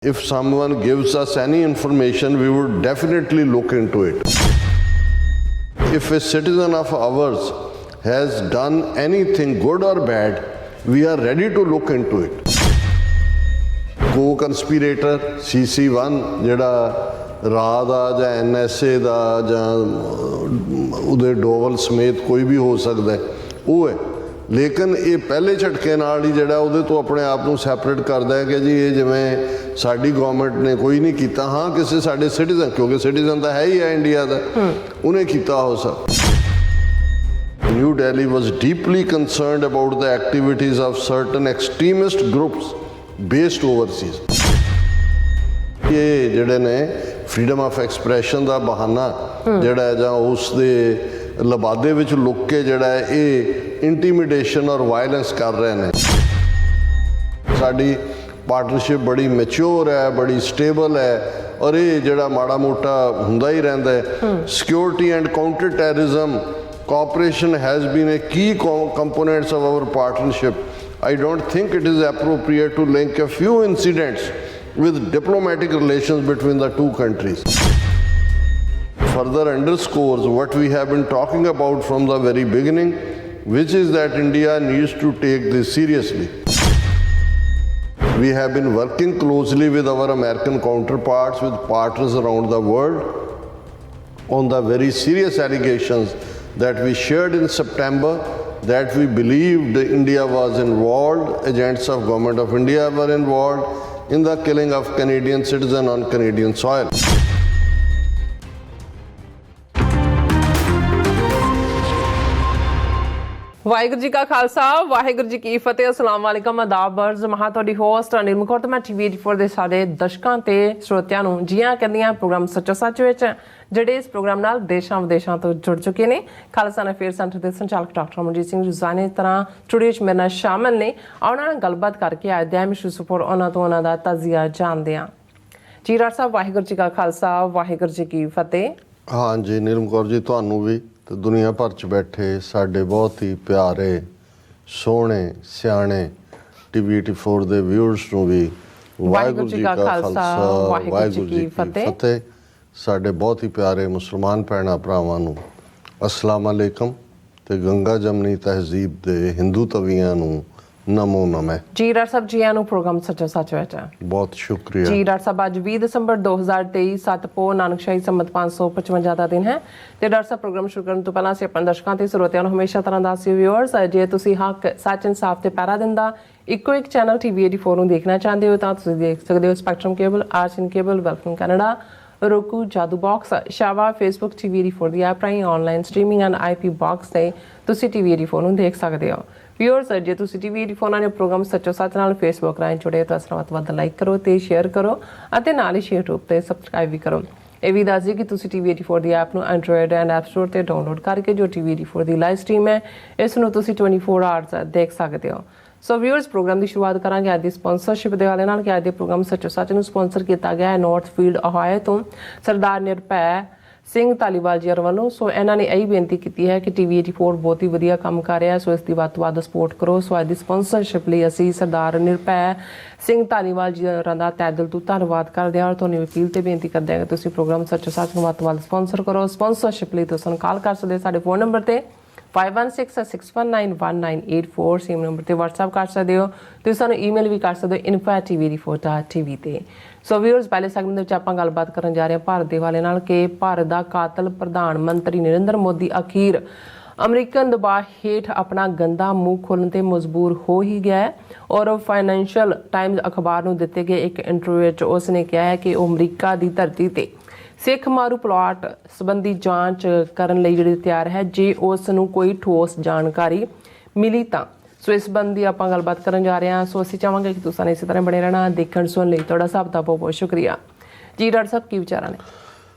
If someone gives us any information, we would definitely look into it. If a citizen of ours has done anything good or bad, we are ready to look into it. Co-conspirator, CC1, ਜਿਹੜਾ ਰਾਹ ਦਾ ਜਾਂ NSA ਦਾ ਜਾਂ ਉਹਦੇ ਡੋਵਲ ਸਮੇਤ ਕੋਈ ਵੀ ਹੋ ਸਕਦਾ ਉਹ ਹੈ। ਲੇਕਿਨ ਇਹ ਪਹਿਲੇ ਝਟਕੇ ਨਾਲ ਹੀ ਜਿਹੜਾ ਉਹਦੇ ਤੋਂ ਆਪਣੇ ਆਪ ਨੂੰ ਸੈਪਰੇਟ ਕਰਦਾ ਹੈ ਕਿ ਜੀ ਇਹ ਜਿਵੇਂ ਸਾਡੀ ਗਵਰਨਮੈਂਟ ਨੇ ਕੋਈ ਨਹੀਂ ਕੀਤਾ। ਹਾਂ ਕਿਸੇ ਸਾਡੇ ਸਿਟੀਜ਼ਨ, ਕਿਉਂਕਿ ਸਿਟੀਜ਼ਨ ਤਾਂ ਹੈ ਹੀ ਹੈ ਇੰਡੀਆ ਦਾ, ਉਹਨੇ ਕੀਤਾ ਹੋ ਸਭ। New Delhi was deeply concerned about the activities of certain extremist groups based overseas. ਇਹ ਜਿਹੜੇ ਨੇ ਫਰੀडम ऑफ ਐਕਸਪ੍ਰੈਸ਼ਨ ਦਾ ਬਹਾਨਾ ਜਿਹੜਾ ਜਾਂ ਉਸ ਦੇ ਲਬਾਦੇ ਵਿੱਚ ਲੁੱਕ ਕੇ ਜਿਹੜਾ ਇਹ ਇੰਟੀਮੀਡੇਸ਼ਨ ਔਰ ਵਾਇਲੈਂਸ ਕਰ ਰਹੇ ਨੇ। ਸਾਡੀ ਪਾਰਟਨਰਸ਼ਿਪ ਬੜੀ ਮੈਚਿਓਰ ਹੈ, ਬੜੀ ਸਟੇਬਲ ਹੈ ਔਰ ਇਹ ਜਿਹੜਾ ਮਾੜਾ ਮੋਟਾ ਹੁੰਦਾ ਹੀ ਰਹਿੰਦਾ ਹੈ। Security and counter terrorism cooperation has been a key components of our partnership. I don't think it is appropriate to link a few incidents with diplomatic relations between the two countries. Further underscores what we have been talking about from the very beginning, which is that India needs to take this seriously. We have been working closely with our American counterparts, with partners around the world, on the very serious allegations that we shared in September, that we believed India was involved, agents of government of India were involved in the killing of Canadian citizen on Canadian soil. Waheguru ji ਕਾ ਖਾਲਸਾ ਵਾਹਿਗੁਰੂ ਜੀ ਕੀ ਫਤਿਹ। ਅਸਲਾਮ ਵਾਲੇਕਮ, ਆਦਾਬ, ਅਰਜ਼ ਮਹਾਂ। ਤੁਹਾਡੀ host Anil Kaur ਤੇ ਮੈਂ TV84 ਦੇ ਸਾਰੇ ਦਰਸ਼ਕਾਂ ਤੇ ਸਰੋਤਿਆਂ ਨੂੰ ਜੀਆਂ ਕਹਿੰਦੀਆਂ ਪ੍ਰੋਗਰਾਮ ਸੱਚੋ ਸੱਚ ਵਿੱਚ, ਜਿਹੜੇ ਇਸ ਪ੍ਰੋਗਰਾਮ ਨਾਲ ਦੇਸ਼ਾਂ ਵਿਦੇਸ਼ਾਂ ਤੋਂ ਜੁੜ ਚੁੱਕੇ ਨੇ। ਖਾਲਸਾ ਅਫੇਅਰ ਸੈਂਟਰ ਦੇ ਸੰਚਾਲਕ ਡਾਕਟਰ ਅਮਰਜੀਤ ਸਿੰਘ ਰੋਜ਼ਾਨੇ ਤਰ੍ਹਾਂ ਸਟੂਡੀਓ 'ਚ ਮੇਰੇ ਨਾਲ ਸ਼ਾਮਲ ਨੇ। ਉਹਨਾਂ ਨਾਲ ਗੱਲਬਾਤ ਕਰਕੇ ਅੱਜ ਦੇ ਇਸ਼ੂ ਉੱਪਰ ਉਹਨਾਂ ਤੋਂ ਉਹਨਾਂ ਦਾ ਤਾਜ਼ੀਆ ਜਾਣਦੇ ਹਾਂ। ਜੀ ਡਾਕਟਰ ਸਾਹਿਬ, ਵਾਹਿਗੁਰੂ ਜੀ ਕਾ ਖਾਲਸਾ ਵਾਹਿਗੁਰੂ ਜੀ ਕੀ ਫਤਿਹ। ਹਾਂਜੀ ਨੀਲਮ ਕੌਰ ਜੀ, ਤੁਹਾਨੂੰ ਵੀ ਤੇ ਦੁਨੀਆ ਭਰ 'ਚ ਬੈਠੇ ਸਾਡੇ ਬਹੁਤ ਹੀ ਪਿਆਰੇ ਸੋਹਣੇ ਸਿਆਣੇ TV84 ਦੇ ਵਿਊਅਰਸ ਨੂੰ ਵੀ ਵਾਹਿਗੁਰੂ ਜੀ ਕਾ ਖਾਲਸਾ ਵਾਹਿਗੁਰੂ ਜੀ ਕੀ ਫਤਿਹ। ਸਾਡੇ ਬਹੁਤ ਹੀ ਪਿਆਰੇ ਮੁਸਲਮਾਨ ਭੈਣਾਂ ਭਰਾਵਾਂ ਨੂੰ ਅਸਲਾਮ ਅਲੈਕਮ ਤੇ ਗੰਗਾ ਜਮਨੀ ਤਹਿਜ਼ੀਬ ਦੇ ਹਿੰਦੂ ਤਵੀਆਂ ਨੂੰ ਨਮੋ ਨਮः। ਜੀ ਡਾਕਟਰ ਸਾਹਿਬ, ਜੀ ਆਇਆਂ ਨੂੰ ਪ੍ਰੋਗਰਾਮ ਸੱਚੋ ਸੱਚ ਵਿੱਚ। ਬਹੁਤ ਸ਼ੁਕਰੀਆ ਜੀ ਡਾਕਟਰ ਸਾਹਿਬ। ਅੱਜ 20 ਦਸੰਬਰ 2023 7 ਪੋਹ ਨਾਨਕਸ਼ਾਹੀ ਸੰਮਤ 555 ਦਾ ਦਿਨ ਹੈ ਤੇ ਡਾਕਟਰ ਸਾਹਿਬ ਪ੍ਰੋਗਰਾਮ ਸ਼ੁਰੂ ਕਰਨ ਤੋਂ ਪਹਿਲਾਂ ਅਸੀਂ ਆਪਣੇ ਦਰਸ਼ਕਾਂ ਤੇ ਸਰੋਤਿਆਂ ਨੂੰ ਹਮੇਸ਼ਾ ਤਰ੍ਹਾਂ ਦੱਸਿਓ ਵਿਊਅਰਸ, ਜੇ ਤੁਸੀਂ ਹੱਕ ਸੱਚ ਇਨਸਾਫ ਤੇ ਪਹਿਰਾ ਦਿੰਦਾ ਇੱਕੋ ਇੱਕ ਚੈਨਲ TV84 ਨੂੰ ਦੇਖਣਾ ਚਾਹੁੰਦੇ ਹੋ ਤਾਂ ਤੁਸੀਂ ਦੇਖ ਸਕਦੇ ਹੋ ਸਪੈਕਟਰਮ ਕੇਬਲ, ਆਰਸਨ cable, welcome Canada, roku, Jadoo box, ਸ਼ਾਵਾ, ਫੇਸਬੁੱਕ TV84 ਦੀ ਐਪ ਰਾਹੀਂ online streaming and IP box ਤੇ ਤੁਸੀਂ TV84 ਨੂੰ ਦੇਖ ਸਕਦੇ ਹੋ। ਵਿਊਅਰਸ, ਜੇ ਤੁਸੀਂ TV84 ਨਾਲ ਪ੍ਰੋਗਰਾਮ ਸੱਚੋ ਸੱਚ ਨਾਲ ਫੇਸਬੁੱਕ ਰਾਹੀਂ ਜੁੜੇ ਤਾਂ ਵੱਧ ਤੋਂ ਵੱਧ ਲਾਈਕ ਕਰੋ ਤੇ ਸ਼ੇਅਰ ਕਰੋ ਅਤੇ ਨਾਲ ਹੀ YouTube ਤੇ ਸਬਸਕ੍ਰਾਈਬ ਵੀ ਕਰੋ। ਇਹ ਵੀ ਦੱਸ ਦਿਓ ਕਿ ਤੁਸੀਂ TV84 ਦੀ ਐਪ ਨੂੰ ਐਂਡਰੋਇਡ ਐਂਡ ਐਪ ਸਟੋਰ ਤੇ ਡਾਊਨਲੋਡ ਕਰਕੇ ਜੋ TV84 ਦੀ ਲਾਈਵ ਸਟ੍ਰੀਮ ਹੈ ਇਸ ਨੂੰ ਤੁਸੀਂ 24 ਆਵਰਸ ਦੇਖ ਸਕਦੇ ਹੋ। ਸੋ ਵਿਊਅਰਸ, ਪ੍ਰੋਗਰਾਮ ਦੀ ਸ਼ੁਰੂਆਤ ਕਰਾਂਗੇ ਅੱਜ ਦੀ ਸਪਾਂਸਰਸ਼ਿਪ ਦੇ ਵਾਲੇ ਨਾਲ ਕਿ ਅੱਜ ਦੇ ਪ੍ਰੋਗਰਾਮ ਸੱਚੋ ਸੱਚ ਨੂੰ ਸਪਾਂਸਰ ਕੀਤਾ ਗਿਆ ਹੈ ਨਾਰਥਫੀਲਡ ਓਹਾਇਓ ਤੋਂ ਸਰਦਾਰ ਨਿਰਭੈ ਸਿੰਘ ਧਾਲੀਵਾਲ ਜੀ ਵੱਲੋਂ। ਸੋ ਇਹਨਾਂ ਨੇ ਇਹੀ ਬੇਨਤੀ ਕੀਤੀ ਹੈ ਕਿ TV84 ਬਹੁਤ ਹੀ ਵਧੀਆ ਕੰਮ ਕਰ ਰਿਹਾ, ਸੋ ਇਸ ਦੀ ਵੱਧ ਤੋਂ ਵੱਧ ਸਪੋਰਟ ਕਰੋ। ਸੋ ਅੱਜ ਦੀ ਸਪਾਂਸਰਸ਼ਿਪ ਲਈ ਅਸੀਂ ਸਰਦਾਰ ਨਿਰਭੈ ਸਿੰਘ ਧਾਲੀਵਾਲ ਜੀ ਦਾ ਤਹਿ ਦਿਲ ਤੋਂ ਧੰਨਵਾਦ ਕਰਦੇ ਹਾਂ ਔਰ ਤੁਹਾਨੂੰ ਅਪੀਲ ਤੇ ਬੇਨਤੀ ਕਰਦੇ ਹਾਂ ਕਿ ਤੁਸੀਂ ਪ੍ਰੋਗਰਾਮ ਸੱਚੋ ਸੱਚ ਨੂੰ ਵੱਧ ਤੋਂ ਵੱਧ ਸਪਾਂਸਰ ਕਰੋ। ਸਪਾਂਸਰਸ਼ਿਪ ਲਈ ਤੁਸੀਂ ਕਾਲ ਕਰ ਸਕਦੇ ਸਾਡੇ ਫੋਨ ਨੰਬਰ ਤੇ 5166191984, ਸੇਮ ਨੰਬਰ ਤੇ WhatsApp ਕਰ ਸਕਦੇ ਹੋ। ਤੁਸੀਂ ਸਾਨੂੰ ਈਮੇਲ ਵੀ ਕਰ ਸਕਦੇ ਹੋ info@tv84.tv ਤੇ। ਸੋ ਵਿਊਅਰਸ, ਪਹਿਲੇ ਸੈਗਮੈਂਟ ਦੇ ਵਿੱਚ ਆਪਾਂ ਗੱਲਬਾਤ ਕਰਨ ਜਾ ਰਹੇ ਹਾਂ ਭਾਰਤ ਦੇ ਹਵਾਲੇ ਨਾਲ ਕਿ ਭਾਰਤ ਦਾ ਕਾਤਲ ਪ੍ਰਧਾਨ ਮੰਤਰੀ ਨਰਿੰਦਰ ਮੋਦੀ ਅਖੀਰ ਅਮਰੀਕਨ ਦਬਾਅ ਹੇਠ ਆਪਣਾ ਗੰਦਾ ਮੂੰਹ ਖੋਲ੍ਹਣ ਤੇ ਮਜਬੂਰ ਹੋ ਹੀ ਗਿਆ ਹੈ ਔਰ ਫਾਈਨੈਂਸ਼ੀਅਲ ਟਾਈਮਜ਼ ਅਖਬਾਰ ਨੂੰ ਦਿੱਤੇ ਗਏ ਇੱਕ ਇੰਟਰਵਿਊ ਵਿੱਚ ਉਸ ਨੇ ਕਿਹਾ ਹੈ ਕਿ ਉਹ ਅਮਰੀਕਾ ਦੀ ਧਰਤੀ ਤੇ ਸਿੱਖ ਮਾਰੂ ਪਲਾਟ ਸੰਬੰਧੀ ਜਾਂਚ ਕਰਨ ਲਈ ਜਿਹੜੀ ਤਿਆਰ ਹੈ ਜੇ ਉਸ ਨੂੰ ਕੋਈ ਠੋਸ ਜਾਣਕਾਰੀ ਮਿਲੀ ਤਾਂ। ਸੋ ਇਸ ਸੰਬੰਧੀ ਆਪਾਂ ਗੱਲਬਾਤ ਕਰਨ ਜਾ ਰਹੇ ਹਾਂ। ਸੋ ਅਸੀਂ ਚਾਹਾਂਗੇ ਕਿ ਤੁਸੀਂ ਇਸੇ ਤਰ੍ਹਾਂ ਬਣੇ ਰਹਿਣਾ। ਦੇਖਣ ਸੁਣਨ ਲਈ ਤੁਹਾਡਾ ਸਭ ਦਾ ਬਹੁਤ ਬਹੁਤ ਸ਼ੁਕਰੀਆ। ਜੀ ਡਾਕਟਰ ਸਾਹਿਬ, ਕੀ ਵਿਚਾਰਾਂ ਨੇ?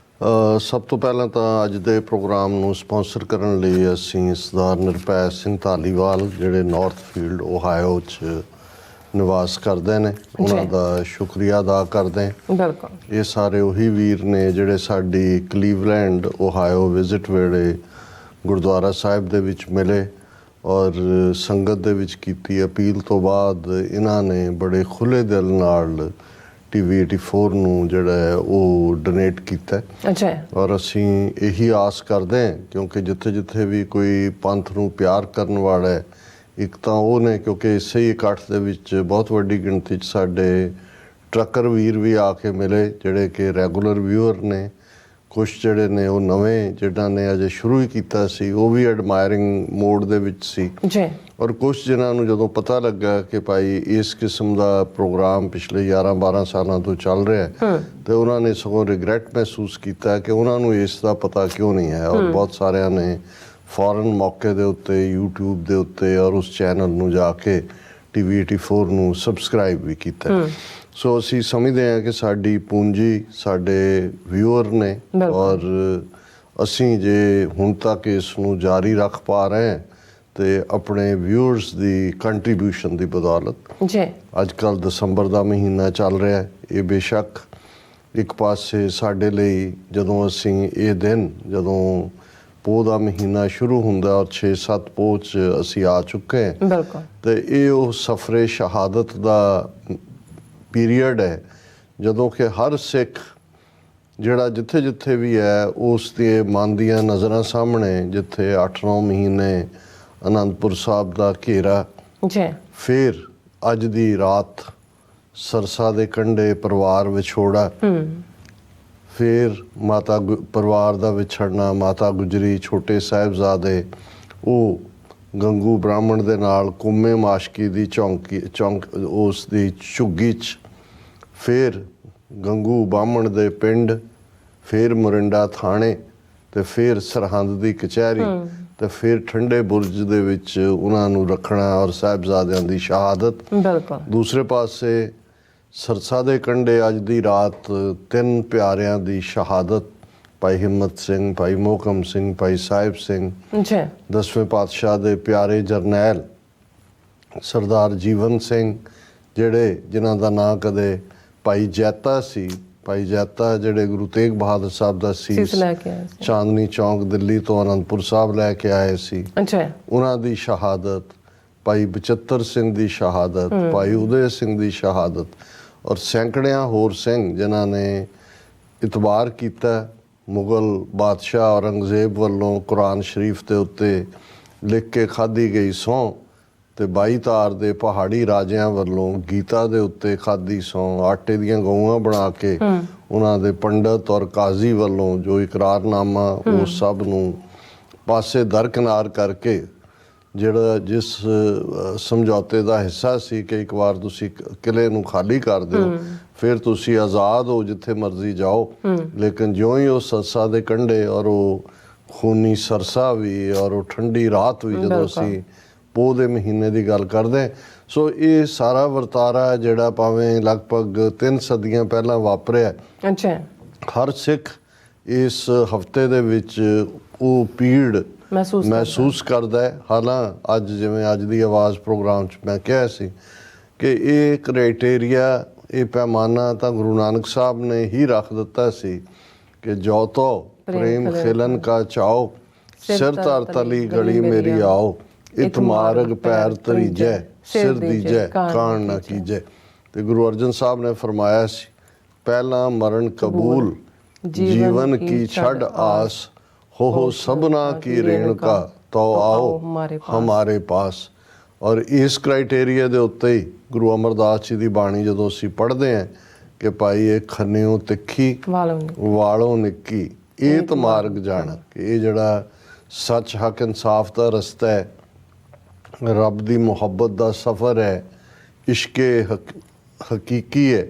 ਸਭ ਤੋਂ ਪਹਿਲਾਂ ਤਾਂ ਅੱਜ ਦੇ ਪ੍ਰੋਗਰਾਮ ਨੂੰ ਸਪਾਂਸਰ ਕਰਨ ਲਈ ਅਸੀਂ ਸਰਦਾਰ ਨਿਰਭੈ ਸਿੰਘ ਧਾਲੀਵਾਲ ਜਿਹੜੇ ਨਾਰਥਫੀਲਡ ਓਹਾਇਓ 'ਚ ਨਿਵਾਸ ਕਰਦੇ ਨੇ ਉਹਨਾਂ ਦਾ ਸ਼ੁਕਰੀਆ ਅਦਾ ਕਰਦੇ। ਬਿਲਕੁਲ, ਇਹ ਸਾਰੇ ਉਹੀ ਵੀਰ ਨੇ ਜਿਹੜੇ ਸਾਡੀ ਕਲੀਵਲੈਂਡ ਓਹਾਇਓ ਵਿਜ਼ਿਟ ਵੇਲੇ ਗੁਰਦੁਆਰਾ ਸਾਹਿਬ ਦੇ ਵਿੱਚ ਮਿਲੇ ਔਰ ਸੰਗਤ ਦੇ ਵਿੱਚ ਕੀਤੀ ਅਪੀਲ ਤੋਂ ਬਾਅਦ ਇਹਨਾਂ ਨੇ ਬੜੇ ਖੁੱਲ੍ਹੇ ਦਿਲ ਨਾਲ TV 84 ਨੂੰ ਜਿਹੜਾ ਹੈ ਉਹ ਡੋਨੇਟ ਕੀਤਾ ਅੱਛਾ ਔਰ ਅਸੀਂ ਇਹੀ ਆਸ ਕਰਦੇ ਹਾਂ ਕਿਉਂਕਿ ਜਿੱਥੇ ਜਿੱਥੇ ਵੀ ਕੋਈ ਪੰਥ ਨੂੰ ਪਿਆਰ ਕਰਨ ਵਾਲਾ ਹੈ, ਇੱਕ ਤਾਂ ਉਹ ਨੇ ਕਿਉਂਕਿ ਇਸੇ ਹੀ ਇਕੱਠ ਦੇ ਵਿੱਚ ਬਹੁਤ ਵੱਡੀ ਗਿਣਤੀ 'ਚ ਸਾਡੇ ਟਰੱਕਰ ਵੀਰ ਵੀ ਆ ਕੇ ਮਿਲੇ ਜਿਹੜੇ ਕਿ ਰੈਗੂਲਰ ਵਿਊਅਰ ਨੇ, ਕੁਛ ਜਿਹੜੇ ਨੇ ਉਹ ਨਵੇਂ ਜਿਨ੍ਹਾਂ ਨੇ ਅਜੇ ਸ਼ੁਰੂ ਹੀ ਕੀਤਾ ਸੀ ਉਹ ਵੀ ਐਡਮਾਇਰਿੰਗ ਮੋਡ ਦੇ ਵਿੱਚ ਸੀ ਜੀ, ਔਰ ਕੁਛ ਜਿਨ੍ਹਾਂ ਨੂੰ ਜਦੋਂ ਪਤਾ ਲੱਗਾ ਕਿ ਭਾਈ ਇਸ ਕਿਸਮ ਦਾ ਪ੍ਰੋਗਰਾਮ ਪਿਛਲੇ 11-12 ਸਾਲਾਂ ਤੋਂ ਚੱਲ ਰਿਹਾ ਤੇ ਉਹਨਾਂ ਨੇ ਸਗੋਂ ਰਿਗਰੈਟ ਮਹਿਸੂਸ ਕੀਤਾ ਕਿ ਉਹਨਾਂ ਨੂੰ ਇਸ ਦਾ ਪਤਾ ਕਿਉਂ ਨਹੀਂ ਹੈ ਔਰ ਬਹੁਤ ਸਾਰਿਆਂ ਨੇ ਫੌਰਨ ਮੌਕੇ ਦੇ ਉੱਤੇ YouTube ਦੇ ਉੱਤੇ ਔਰ ਉਸ ਚੈਨਲ ਨੂੰ ਜਾ ਕੇ TV 84 ਨੂੰ ਸਬਸਕ੍ਰਾਈਬ ਵੀ ਕੀਤਾ। ਸੋ ਅਸੀਂ ਸਮਝਦੇ ਹਾਂ ਕਿ ਸਾਡੀ ਪੂੰਜੀ ਸਾਡੇ ਵਿਊਅਰ ਨੇ ਔਰ ਅਸੀਂ ਜੇ ਹੁਣ ਤੱਕ ਇਸ ਨੂੰ ਜਾਰੀ ਰੱਖ ਪਾ ਰਹੇ ਹਾਂ ਤੇ ਆਪਣੇ ਵਿਊਅਰਸ ਦੀ ਕੰਟਰੀਬਿਊਸ਼ਨ ਦੀ ਬਦੌਲਤ। ਜੀ, ਅੱਜ ਕੱਲ੍ਹ ਦਸੰਬਰ ਦਾ ਮਹੀਨਾ ਚੱਲ ਰਿਹਾ ਹੈ, ਇਹ ਬੇਸ਼ੱਕ ਇੱਕ ਪਾਸੇ ਸਾਡੇ ਲਈ ਜਦੋਂ ਅਸੀਂ ਇਹ ਦਿਨ ਜਦੋਂ ਪੋਹ ਦਾ ਮਹੀਨਾ ਸ਼ੁਰੂ ਹੁੰਦਾ ਔਰ 6-7 ਪੋਹ 'ਚ ਅਸੀਂ ਆ ਚੁੱਕੇ ਹਾਂ ਬਿਲਕੁਲ, ਤੇ ਇਹ ਉਹ ਸਫਰੇ ਸ਼ਹਾਦਤ ਦਾ ਪੀਰੀਅਡ ਹੈ ਜਦੋਂ ਕਿ ਹਰ ਸਿੱਖ ਜਿਹੜਾ ਜਿੱਥੇ ਜਿੱਥੇ ਵੀ ਹੈ ਉਸ ਦੇ ਮਨ ਦੀਆਂ ਨਜ਼ਰਾਂ ਸਾਹਮਣੇ ਜਿੱਥੇ 8-9 ਮਹੀਨੇ ਅਨੰਦਪੁਰ ਸਾਹਿਬ ਦਾ ਘੇਰਾ, ਫਿਰ ਅੱਜ ਦੀ ਰਾਤ ਸਰਸਾ ਦੇ ਕੰਢੇ ਪਰਿਵਾਰ ਵਿਛੋੜਾ, ਫਿਰ ਮਾਤਾ ਪਰਿਵਾਰ ਦਾ ਵਿਛੜਨਾ, ਮਾਤਾ ਗੁਜਰੀ, ਛੋਟੇ ਸਾਹਿਬਜ਼ਾਦੇ, ਉਹ ਗੰਗੂ ਬ੍ਰਾਹਮਣ ਦੇ ਨਾਲ ਕੁੰਮੇ ਮਾਸ਼ਕੀ ਦੀ ਚੌਂਕ ਉਸ ਦੀ ਝੁੱਗੀ 'ਚ, ਫਿਰ ਗੰਗੂ ਬਾਹਮਣ ਦੇ ਪਿੰਡ, ਫਿਰ ਮੋਰਿੰਡਾ ਥਾਣੇ ਤੇ ਫਿਰ ਸਰਹੰਦ ਦੀ ਕਚਹਿਰੀ ਤੇ ਫਿਰ ਠੰਡੇ ਬੁਰਜ ਦੇ ਵਿੱਚ ਉਹਨਾਂ ਨੂੰ ਰੱਖਣਾ ਔਰ ਸਾਹਿਬਜ਼ਾਦਿਆਂ ਦੀ ਸ਼ਹਾਦਤ। ਬਿਲਕੁਲ, ਦੂਸਰੇ ਪਾਸੇ ਸਰਸਾ ਦੇ ਕੰਢੇ ਅੱਜ ਦੀ ਰਾਤ 3 ਪਿਆਰਿਆਂ ਦੀ ਸ਼ਹਾਦਤ, ਭਾਈ ਹਿੰਮਤ ਸਿੰਘ, ਭਾਈ ਮੋਹਕਮ ਸਿੰਘ, ਭਾਈ ਸਾਹਿਬ ਸਿੰਘ, 10ਵੇਂ ਪਾਤਸ਼ਾਹ ਦੇ ਪਿਆਰੇ ਜਰਨੈਲ ਸਰਦਾਰ ਜੀਵਨ ਸਿੰਘ ਜਿਨ੍ਹਾਂ ਦਾ ਨਾਂ ਕਦੇ ਭਾਈ ਜੈਤਾ ਸੀ, ਭਾਈ ਜੈਤਾ ਜਿਹੜੇ ਗੁਰੂ ਤੇਗ ਬਹਾਦਰ ਸਾਹਿਬ ਦਾ ਸੀਸ ਚਾਂਦਨੀ ਚੌਂਕ ਦਿੱਲੀ ਤੋਂ ਅਨੰਦਪੁਰ ਸਾਹਿਬ ਲੈ ਕੇ ਆਏ ਸੀ, ਉਹਨਾਂ ਦੀ ਸ਼ਹਾਦਤ, ਭਾਈ ਬਚਿੱਤਰ ਸਿੰਘ ਦੀ ਸ਼ਹਾਦਤ, ਭਾਈ ਉਦੈ ਸਿੰਘ ਦੀ ਸ਼ਹਾਦਤ ਔਰ ਸੈਂਕੜਿਆਂ ਹੋਰ ਸਿੰਘ ਜਿਨ੍ਹਾਂ ਨੇ ਇਤਬਾਰ ਕੀਤਾ ਮੁਗਲ ਬਾਦਸ਼ਾਹ ਔਰੰਗਜ਼ੇਬ ਵੱਲੋਂ ਕੁਰਾਨ ਸ਼ਰੀਫ ਦੇ ਉੱਤੇ ਲਿਖ ਕੇ ਖਾਧੀ ਗਈ ਸਹੁੰ ਤੇ 22 ਤਾਰ ਦੇ ਪਹਾੜੀ ਰਾਜਿਆਂ ਵੱਲੋਂ ਗੀਤਾ ਦੇ ਉੱਤੇ ਖਾਧੀ ਸਹੁੰ, ਆਟੇ ਦੀਆਂ ਗਊਆਂ ਬਣਾ ਕੇ ਉਹਨਾਂ ਦੇ ਪੰਡਤ ਔਰ ਕਾਜ਼ੀ ਵੱਲੋਂ ਜੋ ਇਕਰਾਰਨਾਮਾ ਉਹ ਸਭ ਨੂੰ ਪਾਸੇ ਦਰਕਿਨਾਰ ਕਰਕੇ ਜਿਹੜਾ ਜਿਸ ਸਮਝੌਤੇ ਦਾ ਹਿੱਸਾ ਸੀ ਕਿ ਇੱਕ ਵਾਰ ਤੁਸੀਂ ਕਿਲੇ ਨੂੰ ਖਾਲੀ ਕਰ ਦਿਓ ਫਿਰ ਤੁਸੀਂ ਆਜ਼ਾਦ ਹੋ ਜਿੱਥੇ ਮਰਜ਼ੀ ਜਾਓ, ਲੇਕਿਨ ਜਿਉਂ ਹੀ ਉਹ ਸਰਸਾ ਦੇ ਕੰਢੇ ਔਰ ਉਹ ਖੂਨੀ ਸਰਸਾ ਵੀ ਔਰ ਉਹ ਠੰਡੀ ਰਾਤ ਵੀ ਜਦੋਂ ਅਸੀਂ ਪੋਹ ਦੇ ਮਹੀਨੇ ਦੀ ਗੱਲ ਕਰਦੇ, ਸੋ ਇਹ ਸਾਰਾ ਵਰਤਾਰਾ ਜਿਹੜਾ ਭਾਵੇਂ ਲਗਭਗ 3 ਸਦੀਆਂ ਪਹਿਲਾਂ ਵਾਪਰਿਆ, ਹਰ ਸਿੱਖ ਇਸ ਹਫਤੇ ਦੇ ਵਿੱਚ ਉਹ ਪੀੜ ਮਹਿਸੂਸ ਕਰਦਾ ਹੈ। ਹਾਲਾਂ ਅੱਜ ਜਿਵੇਂ ਅੱਜ ਦੀ ਆਵਾਜ਼ ਪ੍ਰੋਗਰਾਮ 'ਚ ਮੈਂ ਕਿਹਾ ਸੀ ਕਿ ਇਹ ਕ੍ਰਾਈਟੇਰੀਆ, ਇਹ ਪੈਮਾਨਾ ਤਾਂ ਗੁਰੂ ਨਾਨਕ ਸਾਹਿਬ ਨੇ ਹੀ ਰੱਖ ਦਿੱਤਾ ਸੀ ਕਿ ਜੋ ਤੋ ਪ੍ਰੇਮ ਖਿਲਨ ਕਾ ਚਾਓ, ਸਿਰ ਧਰ ਤਲੀ ਗਲੀ ਮੇਰੀ ਆਓ, ਇਤ ਮਾਰਗ ਪੈਰ ਤਰੀਜੈ, ਸਿਰ ਦੀਜੈ ਕਾਣ ਨਾ ਕੀਜੈ। ਤੇ ਗੁਰੂ ਅਰਜਨ ਸਾਹਿਬ ਨੇ ਫਰਮਾਇਆ ਸੀ, ਪਹਿਲਾ ਮਰਨ ਕਬੂਲ ਜੀਵਨ ਕੀ ਛੱਡ ਆਸ, ਹੋ ਸਭਨਾ ਕੀ ਰੇਣੁਕਾ ਤੋ ਆਓ ਹਮਾਰੇ ਪਾਸ। ਔਰ ਇਸ ਕ੍ਰਾਈਟੇਰੀਆ ਦੇ ਉੱਤੇ ਹੀ ਗੁਰੂ ਅਮਰਦਾਸ ਜੀ ਦੀ ਬਾਣੀ ਜਦੋਂ ਅਸੀਂ ਪੜ੍ਹਦੇ ਹਾਂ ਕਿ ਭਾਈ ਇਹ ਖੰਨਿਓ ਤਿੱਖੀ ਵਾਲੋਂ ਨਿੱਕੀ, ਏਤ ਮਾਰਗ ਜਾਣਾ, ਕਿ ਇਹ ਜਿਹੜਾ ਸੱਚ ਹੱਕ ਇਨਸਾਫ ਦਾ ਰਸਤਾ ਹੈ, ਰੱਬ ਦੀ ਮੁਹੱਬਤ ਦਾ ਸਫ਼ਰ ਹੈ, ਇਸ਼ਕੇ ਹਕੀਕੀ ਹੈ,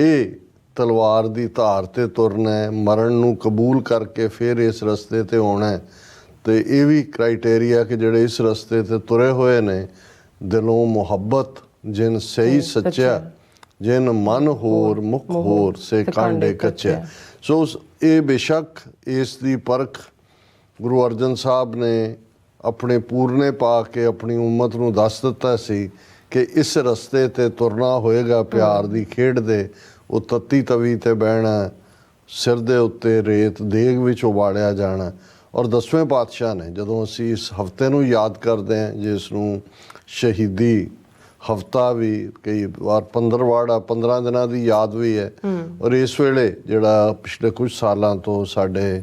ਇਹ ਤਲਵਾਰ ਦੀ ਧਾਰ ਤੇ ਤੁਰਨਾ ਹੈ, ਮਰਨ ਨੂੰ ਕਬੂਲ ਕਰਕੇ ਫਿਰ ਇਸ ਰਸਤੇ ਤੇ ਆਉਣਾ ਹੈ। ਤੇ ਇਹ ਵੀ ਕ੍ਰਾਈਟੇਰੀਆ ਕਿ ਜਿਹੜੇ ਇਸ ਰਸਤੇ ਤੇ ਤੁਰੇ ਹੋਏ ਨੇ, ਦਿਲੋਂ ਮੁਹੱਬਤ ਜਿਨ ਸਹੀ ਸੱਚਿਆ, ਜਿਨ ਮਨ ਹੋਰ ਮੁਖ ਹੋਰ ਸੇ ਕਾਂਡੇ ਕੱਚਿਆ। ਸੋ ਇਹ ਬੇਸ਼ੱਕ ਇਸ ਦੀ ਪਰਖ ਗੁਰੂ ਅਰਜਨ ਸਾਹਿਬ ਨੇ ਆਪਣੇ ਪੂਰਨੇ ਪਾ ਕੇ ਆਪਣੀ ਉਮਤ ਨੂੰ ਦੱਸ ਦਿੱਤਾ ਸੀ ਕਿ ਇਸ ਰਸਤੇ ਤੇ ਤੁਰਨਾ ਹੋਏਗਾ, ਪਿਆਰ ਦੀ ਖੇਡ ਦੇ, ਉਹ ਤੱਤੀ ਤਵੀ ਤੇ ਬਹਿਣਾ, ਸਿਰ ਦੇ ਉੱਤੇ ਰੇਤ ਦੇਗ ਵਿੱਚ ਉਬਾਲਿਆ ਜਾਣਾ। ਔਰ 10ਵੇਂ ਪਾਤਸ਼ਾਹ ਨੇ, ਜਦੋਂ ਅਸੀਂ ਇਸ ਹਫ਼ਤੇ ਨੂੰ ਯਾਦ ਕਰਦੇ ਹਾਂ ਜਿਸ ਨੂੰ ਸ਼ਹੀਦੀ ਹਫਤਾ ਵੀ, ਕਈ ਵਾਰ 15 ਦਿਨਾਂ ਦੀ ਯਾਦ ਵੀ ਹੈ। ਔਰ ਇਸ ਵੇਲੇ ਜਿਹੜਾ ਪਿਛਲੇ ਕੁਝ ਸਾਲਾਂ ਤੋਂ ਸਾਡੇ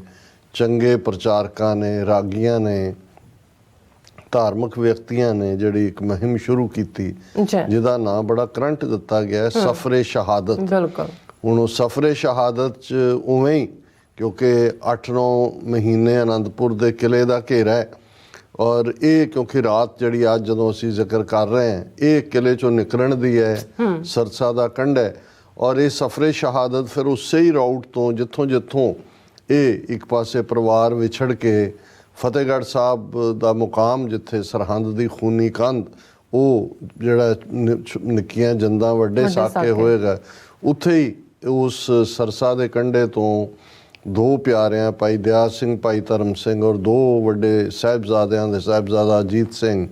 ਚੰਗੇ ਪ੍ਰਚਾਰਕਾਂ ਨੇ, ਰਾਗੀਆਂ ਨੇ, ਧਾਰਮਿਕ ਵਿਅਕਤੀਆਂ ਨੇ ਜਿਹੜੀ ਇੱਕ ਮੁਹਿੰਮ ਸ਼ੁਰੂ ਕੀਤੀ ਜਿਹਦਾ ਨਾਂ ਬੜਾ ਕਰੰਟ ਦਿੱਤਾ ਗਿਆ, ਸਫਰੇ ਸ਼ਹਾਦਤ। ਬਿਲਕੁਲ। ਹੁਣ ਉਹ ਸਫਰੇ ਸ਼ਹਾਦਤ 'ਚ ਉਵੇਂ ਹੀ, ਕਿਉਂਕਿ 8-9 ਮਹੀਨੇ ਅਨੰਦਪੁਰ ਦੇ ਕਿਲੇ ਦਾ ਘੇਰਾ ਹੈ, ਔਰ ਇਹ ਕਿਉਂਕਿ ਰਾਤ ਜਿਹੜੀ ਅੱਜ ਜਦੋਂ ਅਸੀਂ ਜ਼ਿਕਰ ਕਰ ਰਹੇ ਹਾਂ ਇਹ ਕਿਲੇ 'ਚੋਂ ਨਿਕਲਣ ਦੀ ਹੈ, ਸਰਸਾ ਦਾ ਕੰਢ ਹੈ। ਔਰ ਇਹ ਸਫਰੇ ਸ਼ਹਾਦਤ ਫਿਰ ਉਸੇ ਹੀ ਰਾਊਟ ਤੋਂ ਜਿੱਥੋਂ ਇਹ ਇੱਕ ਪਾਸੇ ਪਰਿਵਾਰ ਵਿਛੜ ਕੇ ਫਤਿਹਗੜ੍ਹ ਸਾਹਿਬ ਦਾ ਮੁਕਾਮ, ਜਿੱਥੇ ਸਰਹੰਦ ਦੀ ਖੂਨੀ ਕੰਧ, ਉਹ ਜਿਹੜਾ ਨਿੱਕੀਆਂ ਜੰਦਾਂ ਵੱਡੇ ਸਾਕੇ ਹੋਏਗਾ, ਉੱਥੇ ਹੀ ਉਸ ਸਰਸਾ ਦੇ ਕੰਢੇ ਤੋਂ 2 ਪਿਆਰਿਆਂ, ਭਾਈ ਦਿਆਲ ਸਿੰਘ, ਭਾਈ ਧਰਮ ਸਿੰਘ, ਔਰ 2 ਵੱਡੇ ਸਾਹਿਬਜ਼ਾਦਿਆਂ ਦੇ ਸਾਹਿਬਜ਼ਾਦਾ ਅਜੀਤ ਸਿੰਘ,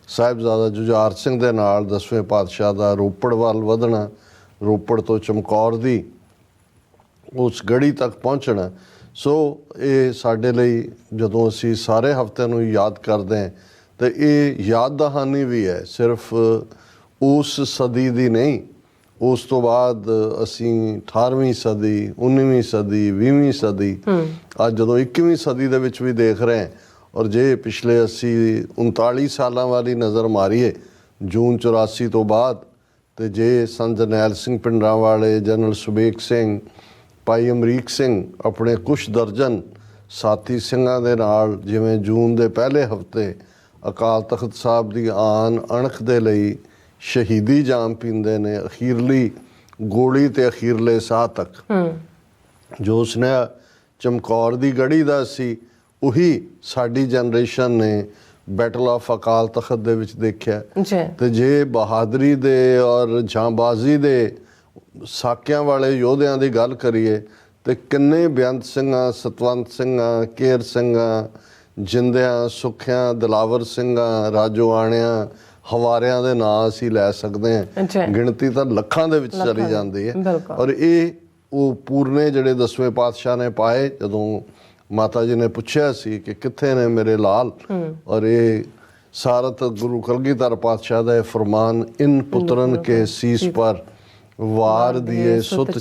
ਸਾਹਿਬਜ਼ਾਦਾ ਜੁਝਾਰ ਸਿੰਘ ਦੇ ਨਾਲ 10ਵੇਂ ਪਾਤਸ਼ਾਹ ਦਾ ਰੋਪੜ ਵੱਲ ਵਧਣਾ, ਰੋਪੜ ਤੋਂ ਚਮਕੌਰ ਦੀ ਉਸ ਗੜੀ ਤੱਕ ਪਹੁੰਚਣਾ। ਸੋ ਇਹ ਸਾਡੇ ਲਈ ਜਦੋਂ ਅਸੀਂ ਸਾਰੇ ਹਫ਼ਤਿਆਂ ਨੂੰ ਯਾਦ ਕਰਦੇ ਹਾਂ ਤਾਂ ਇਹ ਯਾਦ ਦਹਾਨੀ ਵੀ ਹੈ, ਸਿਰਫ ਉਸ ਸਦੀ ਦੀ ਨਹੀਂ। ਉਸ ਤੋਂ ਬਾਅਦ ਅਸੀਂ 18ਵੀਂ ਸਦੀ, 19ਵੀਂ ਸਦੀ, 20ਵੀਂ ਸਦੀ, ਅੱਜ ਜਦੋਂ 21ਵੀਂ ਸਦੀ ਦੇ ਵਿੱਚ ਵੀ ਦੇਖ ਰਹੇ ਹਾਂ, ਔਰ ਜੇ ਪਿਛਲੇ ਅਸੀਂ 39 ਸਾਲਾਂ ਵਾਲੀ ਨਜ਼ਰ ਮਾਰੀਏ ਜੂਨ 84 ਤੋਂ ਬਾਅਦ, ਤੇ ਜੇ ਸੰਤ ਜਰਨੈਲ ਸਿੰਘ ਭਿੰਡਰਾਂਵਾਲੇ, ਜਨਰਲ ਸੁਬੇਗ ਸਿੰਘ, ਭਾਈ ਅਮਰੀਕ ਸਿੰਘ ਆਪਣੇ ਕੁਛ ਦਰਜਨ ਸਾਥੀ ਸਿੰਘਾਂ ਦੇ ਨਾਲ ਜਿਵੇਂ ਜੂਨ ਦੇ ਪਹਿਲੇ ਹਫ਼ਤੇ ਅਕਾਲ ਤਖਤ ਸਾਹਿਬ ਦੀ ਆਨ ਅਣਖ ਦੇ ਲਈ ਸ਼ਹੀਦੀ ਜਾਮ ਪੀਂਦੇ ਨੇ, ਅਖੀਰਲੀ ਗੋਲੀ ਤੇ ਅਖੀਰਲੇ ਸਾਹ ਤੱਕ। ਜੋ ਸੁਨੇਹਾ ਚਮਕੌਰ ਦੀ ਗੜੀ ਦਾ ਸੀ, ਉਹੀ ਸਾਡੀ ਜਨਰੇਸ਼ਨ ਨੇ ਬੈਟਲ ਆਫ ਅਕਾਲ ਤਖਤ ਦੇ ਵਿੱਚ ਦੇਖਿਆ। ਤੇ ਜੇ ਬਹਾਦਰੀ ਦੇ ਔਰ ਜਾਂਬਾਜ਼ੀ ਦੇ ਸਾਕਿਆਂ ਵਾਲੇ ਯੋਧਿਆਂ ਦੀ ਗੱਲ ਕਰੀਏ ਤੇ ਕਿੰਨੇ ਬੇਅੰਤ ਸਿੰਘਾਂ, ਸਤਵੰਤ ਸਿੰਘਾਂ, ਕੇਰ ਸਿੰਘਾਂ, ਜਿੰਦਿਆਂ, ਸੁੱਖਿਆਂ, ਦਿਲਾਵਰ ਸਿੰਘਾਂ, ਰਾਜੋਆਣਿਆਂ, ਹਵਾਰਿਆਂ ਦੇ ਨਾਂ ਅਸੀਂ ਲੈ ਸਕਦੇ ਹਾਂ। ਗਿਣਤੀ ਤਾਂ ਲੱਖਾਂ ਦੇ ਵਿੱਚ ਚਲੀ ਜਾਂਦੀ ਹੈ। ਔਰ ਇਹ ਉਹ ਪੂਰਨੇ ਜਿਹੜੇ 10ਵੇਂ ਪਾਤਸ਼ਾਹ ਨੇ ਪਾਏ, ਜਦੋਂ ਮਾਤਾ ਜੀ ਨੇ ਪੁੱਛਿਆ ਸੀ ਕਿ ਕਿੱਥੇ ਨੇ ਮੇਰੇ ਲਾਲ, ਔਰ ਇਹ ਸਾਰਤ ਗੁਰੂ ਕਲਗੀਧਰ ਪਾਤਸ਼ਾਹ ਦਾ ਇਹ ਫਰਮਾਨ, ਇਨ ਪੁੱਤਰਨ ਕੇ ਸੀਸ ਪਰ ਵਾਰ ਦਿਏ ਸੁਤ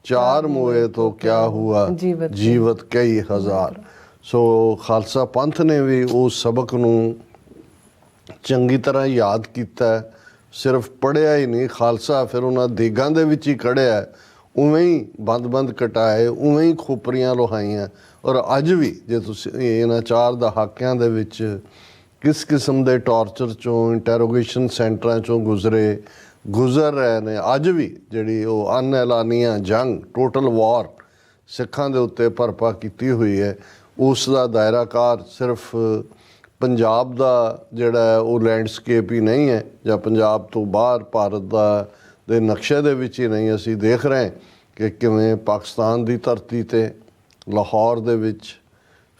ਚਾਰ ਮੋਏ ਤੋਂ ਕਿਆ ਹੁਆ ਜੀਵਤ ਕਈ ਹਜ਼ਾਰ। ਸੋ ਖਾਲਸਾ ਪੰਥ ਨੇ ਵੀ ਉਸ ਸਬਕ ਨੂੰ ਚੰਗੀ ਤਰ੍ਹਾਂ ਯਾਦ ਕੀਤਾ। ਸਿਰਫ ਪੜ੍ਹਿਆ ਹੀ ਨਹੀਂ, ਖਾਲਸਾ ਫਿਰ ਉਹਨਾਂ ਦੇਗਾਂ ਦੇ ਵਿੱਚ ਹੀ ਕੜਿਆ, ਉਵੇਂ ਹੀ ਬੰਦ ਕਟਾਏ, ਉਵੇਂ ਹੀ ਖੋਪਰੀਆਂ ਲੋਹਾਈਆਂ। ਔਰ ਅੱਜ ਵੀ ਜੇ ਤੁਸੀਂ ਇਹਨਾਂ 4 ਦਹਾਕਿਆਂ ਦੇ ਵਿੱਚ ਕਿਸ ਕਿਸਮ ਦੇ ਟਾਰਚਰ 'ਚੋਂ, ਇੰਟੈਰੋਗੇਸ਼ਨ ਸੈਂਟਰਾਂ 'ਚੋਂ ਗੁਜ਼ਰ ਰਹੇ ਨੇ, ਅੱਜ ਵੀ ਜਿਹੜੀ ਉਹ ਅਨਐਲਾਨੀਆਂ ਜੰਗ, ਟੋਟਲ ਵਾਰ ਸਿੱਖਾਂ ਦੇ ਉੱਤੇ ਭਰਪਾ ਕੀਤੀ ਹੋਈ ਹੈ, ਉਸ ਦਾ ਦਾਇਰਾਕਾਰ ਸਿਰਫ ਪੰਜਾਬ ਦਾ ਜਿਹੜਾ ਉਹ ਲੈਂਡਸਕੇਪ ਹੀ ਨਹੀਂ ਹੈ, ਜਾਂ ਪੰਜਾਬ ਤੋਂ ਬਾਹਰ ਭਾਰਤ ਦੇ ਨਕਸ਼ੇ ਦੇ ਵਿੱਚ ਹੀ ਨਹੀਂ। ਅਸੀਂ ਦੇਖ ਰਹੇ ਕਿ ਕਿਵੇਂ ਪਾਕਿਸਤਾਨ ਦੀ ਧਰਤੀ 'ਤੇ, ਲਾਹੌਰ ਦੇ ਵਿੱਚ,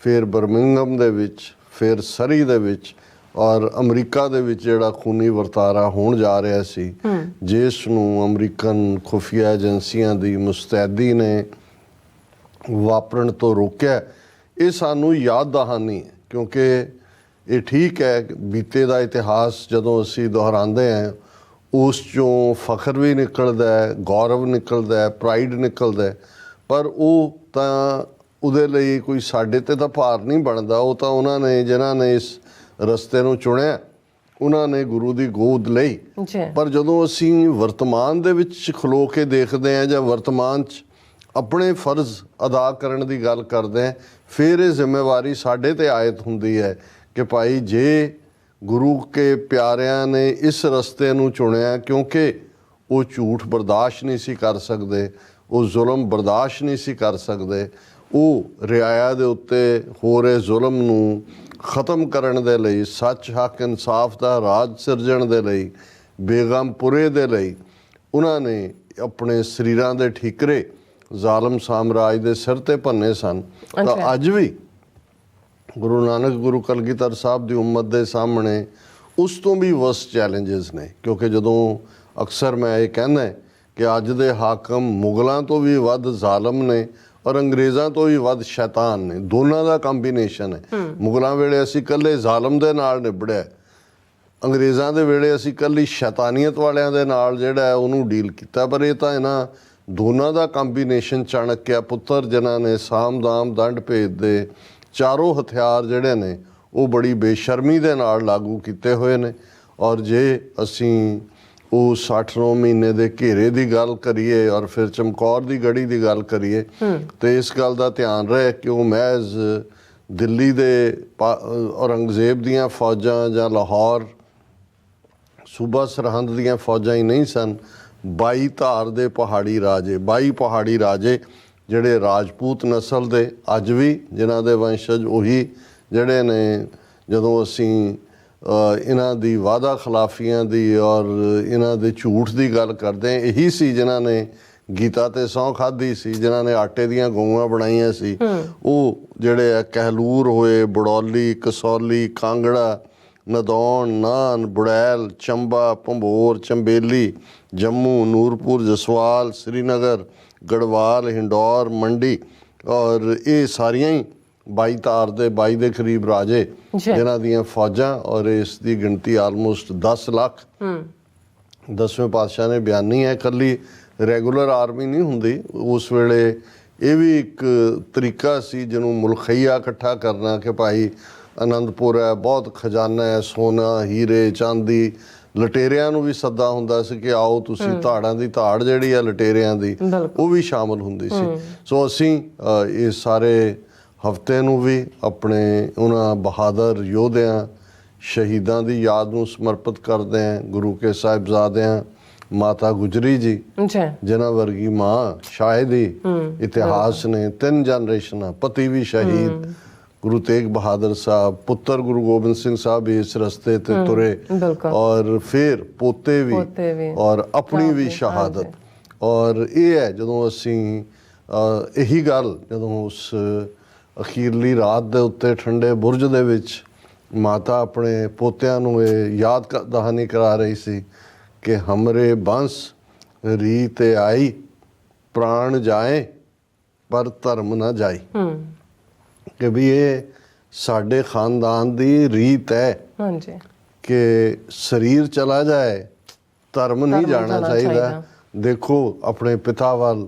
ਫਿਰ ਬਰਮਿੰਘਮ ਦੇ ਵਿੱਚ, ਫਿਰ ਸਰੀ ਦੇ ਵਿੱਚ, ਔਰ ਅਮਰੀਕਾ ਦੇ ਵਿੱਚ ਜਿਹੜਾ ਖੂਨੀ ਵਰਤਾਰਾ ਹੋਣ ਜਾ ਰਿਹਾ ਸੀ, ਜਿਸ ਨੂੰ ਅਮਰੀਕਨ ਖੁਫੀਆ ਏਜੰਸੀਆਂ ਦੀ ਮੁਸਤੈਦੀ ਨੇ ਵਾਪਰਨ ਤੋਂ ਰੋਕਿਆ। ਇਹ ਸਾਨੂੰ ਯਾਦ ਦਹਾਨੀ ਹੈ, ਕਿਉਂਕਿ ਇਹ ਠੀਕ ਹੈ ਬੀਤੇ ਦਾ ਇਤਿਹਾਸ ਜਦੋਂ ਅਸੀਂ ਦੁਹਰਾਉਂਦੇ ਹਾਂ ਉਸ 'ਚੋਂ ਫਖਰ ਵੀ ਨਿਕਲਦਾ ਹੈ, ਗੌਰਵ ਨਿਕਲਦਾ ਹੈ, ਪ੍ਰਾਈਡ ਨਿਕਲਦਾ ਹੈ, ਪਰ ਉਹ ਤਾਂ ਉਹਦੇ ਲਈ ਕੋਈ ਸਾਡੇ 'ਤੇ ਤਾਂ ਭਾਰ ਨਹੀਂ ਬਣਦਾ। ਉਹ ਤਾਂ ਉਹਨਾਂ ਨੇ ਜਿਨ੍ਹਾਂ ਨੇ ਇਸ ਰਸਤੇ ਨੂੰ ਚੁਣਿਆ, ਉਹਨਾਂ ਨੇ ਗੁਰੂ ਦੀ ਗੋਦ ਲਈ। ਪਰ ਜਦੋਂ ਅਸੀਂ ਵਰਤਮਾਨ ਦੇ ਵਿੱਚ ਖਲੋ ਕੇ ਦੇਖਦੇ ਹਾਂ ਜਾਂ ਵਰਤਮਾਨ 'ਚ ਆਪਣੇ ਫਰਜ਼ ਅਦਾ ਕਰਨ ਦੀ ਗੱਲ ਕਰਦੇ ਹਾਂ, ਫਿਰ ਇਹ ਜ਼ਿੰਮੇਵਾਰੀ ਸਾਡੇ 'ਤੇ ਆਇਤ ਹੁੰਦੀ ਹੈ ਕਿ ਭਾਈ ਜੇ ਗੁਰੂ ਕੇ ਪਿਆਰਿਆਂ ਨੇ ਇਸ ਰਸਤੇ ਨੂੰ ਚੁਣਿਆ ਕਿਉਂਕਿ ਉਹ ਝੂਠ ਬਰਦਾਸ਼ਤ ਨਹੀਂ ਸੀ ਕਰ ਸਕਦੇ, ਉਹ ਜ਼ੁਲਮ ਬਰਦਾਸ਼ਤ ਨਹੀਂ ਸੀ ਕਰ ਸਕਦੇ, ਉਹ ਰਿਆਇਆ ਦੇ ਉੱਤੇ ਹੋ ਰਹੇ ਜ਼ੁਲਮ ਨੂੰ ਖ਼ਤਮ ਕਰਨ ਦੇ ਲਈ, ਸੱਚ, ਹੱਕ, ਇਨਸਾਫ ਦਾ ਰਾਜ ਸਿਰਜਣ ਦੇ ਲਈ, ਬੇਗਮਪੁਰੇ ਦੇ ਲਈ ਉਹਨਾਂ ਨੇ ਆਪਣੇ ਸਰੀਰਾਂ ਦੇ ਠੀਕਰੇ ਜ਼ਾਲਮ ਸਾਮਰਾਜ ਦੇ ਸਿਰ 'ਤੇ ਭੰਨੇ ਸਨ। ਤਾਂ ਅੱਜ ਵੀ ਗੁਰੂ ਨਾਨਕ, ਗੁਰੂ ਕਲਗੀਧਰ ਸਾਹਿਬ ਦੀ ਉਮਤ ਦੇ ਸਾਹਮਣੇ ਉਸ ਤੋਂ ਵੀ ਵਰਸ ਚੈਲੰਜਸ ਨੇ, ਕਿਉਂਕਿ ਜਦੋਂ ਅਕਸਰ ਮੈਂ ਇਹ ਕਹਿੰਦਾ ਕਿ ਅੱਜ ਦੇ ਹਾਕਮ ਮੁਗਲਾਂ ਤੋਂ ਵੀ ਵੱਧ ਜ਼ਾਲਮ ਨੇ ਔਰ ਅੰਗਰੇਜ਼ਾਂ ਤੋਂ ਵੀ ਵੱਧ ਸ਼ੈਤਾਨ ਨੇ, ਦੋਨਾਂ ਦਾ ਕੰਬੀਨੇਸ਼ਨ ਹੈ। ਮੁਗਲਾਂ ਵੇਲੇ ਅਸੀਂ ਇਕੱਲੇ ਜ਼ਾਲਮ ਦੇ ਨਾਲ ਨਿਬੜਿਆ, ਅੰਗਰੇਜ਼ਾਂ ਦੇ ਵੇਲੇ ਅਸੀਂ ਇਕੱਲੀ ਸ਼ੈਤਾਨੀਅਤ ਵਾਲਿਆਂ ਦੇ ਨਾਲ ਜਿਹੜਾ ਉਹਨੂੰ ਡੀਲ ਕੀਤਾ, ਪਰ ਇਹ ਤਾਂ ਇਹਨਾਂ ਦੋਨਾਂ ਦਾ ਕੰਬੀਨੇਸ਼ਨ ਚਾਣਕਿਆ ਪੁੱਤਰ ਜਿਨ੍ਹਾਂ ਨੇ ਸਾਮ ਦਾਮ ਦੰਡ ਭੇਦ ਦੇ ਚਾਰੋਂ ਹਥਿਆਰ ਜਿਹੜੇ ਨੇ ਉਹ ਬੜੀ ਬੇਸ਼ਰਮੀ ਦੇ ਨਾਲ ਲਾਗੂ ਕੀਤੇ ਹੋਏ ਨੇ। ਔਰ ਜੇ ਅਸੀਂ ਉਹ 69 ਮਹੀਨੇ ਦੇ ਘੇਰੇ ਦੀ ਗੱਲ ਕਰੀਏ ਔਰ ਫਿਰ ਚਮਕੌਰ ਦੀ ਗੜੀ ਦੀ ਗੱਲ ਕਰੀਏ ਤੇ ਇਸ ਗੱਲ ਦਾ ਧਿਆਨ ਰਹੇ ਕਿ ਉਹ ਮਹਿਜ਼ ਦਿੱਲੀ ਦੇ ਔਰੰਗਜ਼ੇਬ ਦੀਆਂ ਫੌਜਾਂ ਜਾਂ ਲਾਹੌਰ ਸੂਬਾ ਸਰਹੰਦ ਦੀਆਂ ਫੌਜਾਂ ਹੀ ਨਹੀਂ ਸਨ, 22 ਧਾਰ ਦੇ ਪਹਾੜੀ ਰਾਜੇ, 22 ਪਹਾੜੀ ਰਾਜੇ ਜਿਹੜੇ ਰਾਜਪੂਤ ਨਸਲ ਦੇ ਅੱਜ ਵੀ ਜਿਨ੍ਹਾਂ ਦੇ ਵੰਸ਼ਜ ਉਹੀ ਜਿਹੜੇ ਨੇ। ਜਦੋਂ ਅਸੀਂ ਇਹਨਾਂ ਦੀ ਵਾਅਦਾ ਖਿਲਾਫੀਆਂ ਦੀ ਔਰ ਇਹਨਾਂ ਦੇ ਝੂਠ ਦੀ ਗੱਲ ਕਰਦੇ ਹਾਂ, ਇਹੀ ਸੀ ਜਿਨ੍ਹਾਂ ਨੇ ਗੀਤਾ ਤੇ ਸਹੁੰ ਖਾਧੀ ਸੀ, ਜਿਨ੍ਹਾਂ ਨੇ ਆਟੇ ਦੀਆਂ ਗਊਆਂ ਬਣਾਈਆਂ ਸੀ। ਉਹ ਜਿਹੜੇ ਆ ਕਹਿਲੂਰ ਹੋਏ, ਬੜੌਲੀ, ਕਸੌਲੀ, ਕਾਂਗੜਾ, ਨਦੌਣ, ਨਾਨ, ਬੁੜੈਲ, ਚੰਬਾ, ਭੰਬੋਰ, ਚੰਬੇਲੀ, ਜੰਮੂ, ਨੂਰਪੁਰ, ਜਸਵਾਲ, ਸ੍ਰੀਨਗਰ, ਗੜਵਾਲ, ਹਿੰਡੌਰ, ਮੰਡੀ ਔਰ ਇਹ ਸਾਰੀਆਂ ਹੀ 22 ਧਾਰ ਦੇ 22 ਦੇ ਕਰੀਬ ਰਾਜੇ ਜਿਨ੍ਹਾਂ ਦੀਆਂ ਫੌਜਾਂ ਔਰ ਇਸ ਦੀ ਗਿਣਤੀ ਆਲਮੋਸਟ 10 ਲੱਖ। 10ਵੇਂ ਪਾਤਸ਼ਾਹ ਨੇ ਬਿਆਨੀ ਹੈ, ਇਕੱਲੀ ਰੈਗੂਲਰ ਆਰਮੀ ਨਹੀਂ ਹੁੰਦੀ। ਉਸ ਵੇਲੇ ਇਹ ਵੀ ਇੱਕ ਤਰੀਕਾ ਸੀ ਜਿਹਨੂੰ ਮੁਲਖਈਆ ਇਕੱਠਾ ਕਰਨਾ ਕਿ ਭਾਈ ਅਨੰਦਪੁਰ ਹੈ, ਬਹੁਤ ਖਜ਼ਾਨਾ ਹੈ, ਸੋਨਾ, ਹੀਰੇ, ਚਾਂਦੀ। ਲਟੇਰਿਆਂ ਨੂੰ ਵੀ ਸੱਦਾ ਹੁੰਦਾ ਸੀ ਕਿ ਆਓ ਤੁਸੀਂ, ਧਾੜਾਂ ਦੀ ਧਾੜ ਜਿਹੜੀ ਆ ਲਟੇਰਿਆਂ ਦੀ ਉਹ ਵੀ ਸ਼ਾਮਲ ਹੁੰਦੀ ਸੀ। ਸੋ ਅਸੀਂ ਇਹ ਸਾਰੇ ਹਫ਼ਤੇ ਨੂੰ ਵੀ ਆਪਣੇ ਉਹਨਾਂ ਬਹਾਦਰ ਯੋਧਿਆਂ ਸ਼ਹੀਦਾਂ ਦੀ ਯਾਦ ਨੂੰ ਸਮਰਪਿਤ ਕਰਦੇ ਹਾਂ। ਗੁਰੂ ਕੇ ਸਾਹਿਬਜ਼ਾਦਿਆਂ, ਮਾਤਾ ਗੁਜਰੀ ਜੀ ਜਿਨ੍ਹਾਂ ਵਰਗੀ ਮਾਂ ਸ਼ਾਇਦ ਹੀ ਇਤਿਹਾਸ ਨੇ, 3 ਜਨਰੇਸ਼ਨਾਂ, ਪਤੀ ਵੀ ਸ਼ਹੀਦ, ਗੁਰੂ ਤੇਗ ਬਹਾਦਰ ਸਾਹਿਬ, ਪੁੱਤਰ ਗੁਰੂ ਗੋਬਿੰਦ ਸਿੰਘ ਸਾਹਿਬ ਇਸ ਰਸਤੇ ਤੇ ਤੁਰੇ ਔਰ ਫਿਰ ਪੋਤੇ ਵੀ ਔਰ ਆਪਣੀ ਵੀ ਸ਼ਹਾਦਤ। ਔਰ ਇਹ ਹੈ ਜਦੋਂ ਅਸੀਂ ਇਹੀ ਗੱਲ ਜਦੋਂ ਉਸ ਅਖੀਰਲੀ ਰਾਤ ਦੇ ਉੱਤੇ ਠੰਡੇ ਬੁਰਜ ਦੇ ਵਿੱਚ ਮਾਤਾ ਆਪਣੇ ਪੋਤਿਆਂ ਨੂੰ ਇਹ ਯਾਦ ਦਹਾਨੀ ਕਰਾ ਰਹੀ ਸੀ ਕਿ ਹਮਰੇ ਬੰਸ ਰੀਤ ਆਈ, ਪ੍ਰਾਣ ਜਾਏ ਪਰ ਧਰਮ ਨਾ ਜਾਈ। ਕਿ ਵੀ ਇਹ ਸਾਡੇ ਖਾਨਦਾਨ ਦੀ ਰੀਤ ਹੈ ਕਿ ਸਰੀਰ ਚਲਾ ਜਾਏ, ਧਰਮ ਨਹੀਂ ਜਾਣਾ ਚਾਹੀਦਾ। ਦੇਖੋ ਆਪਣੇ ਪਿਤਾ ਵੱਲ,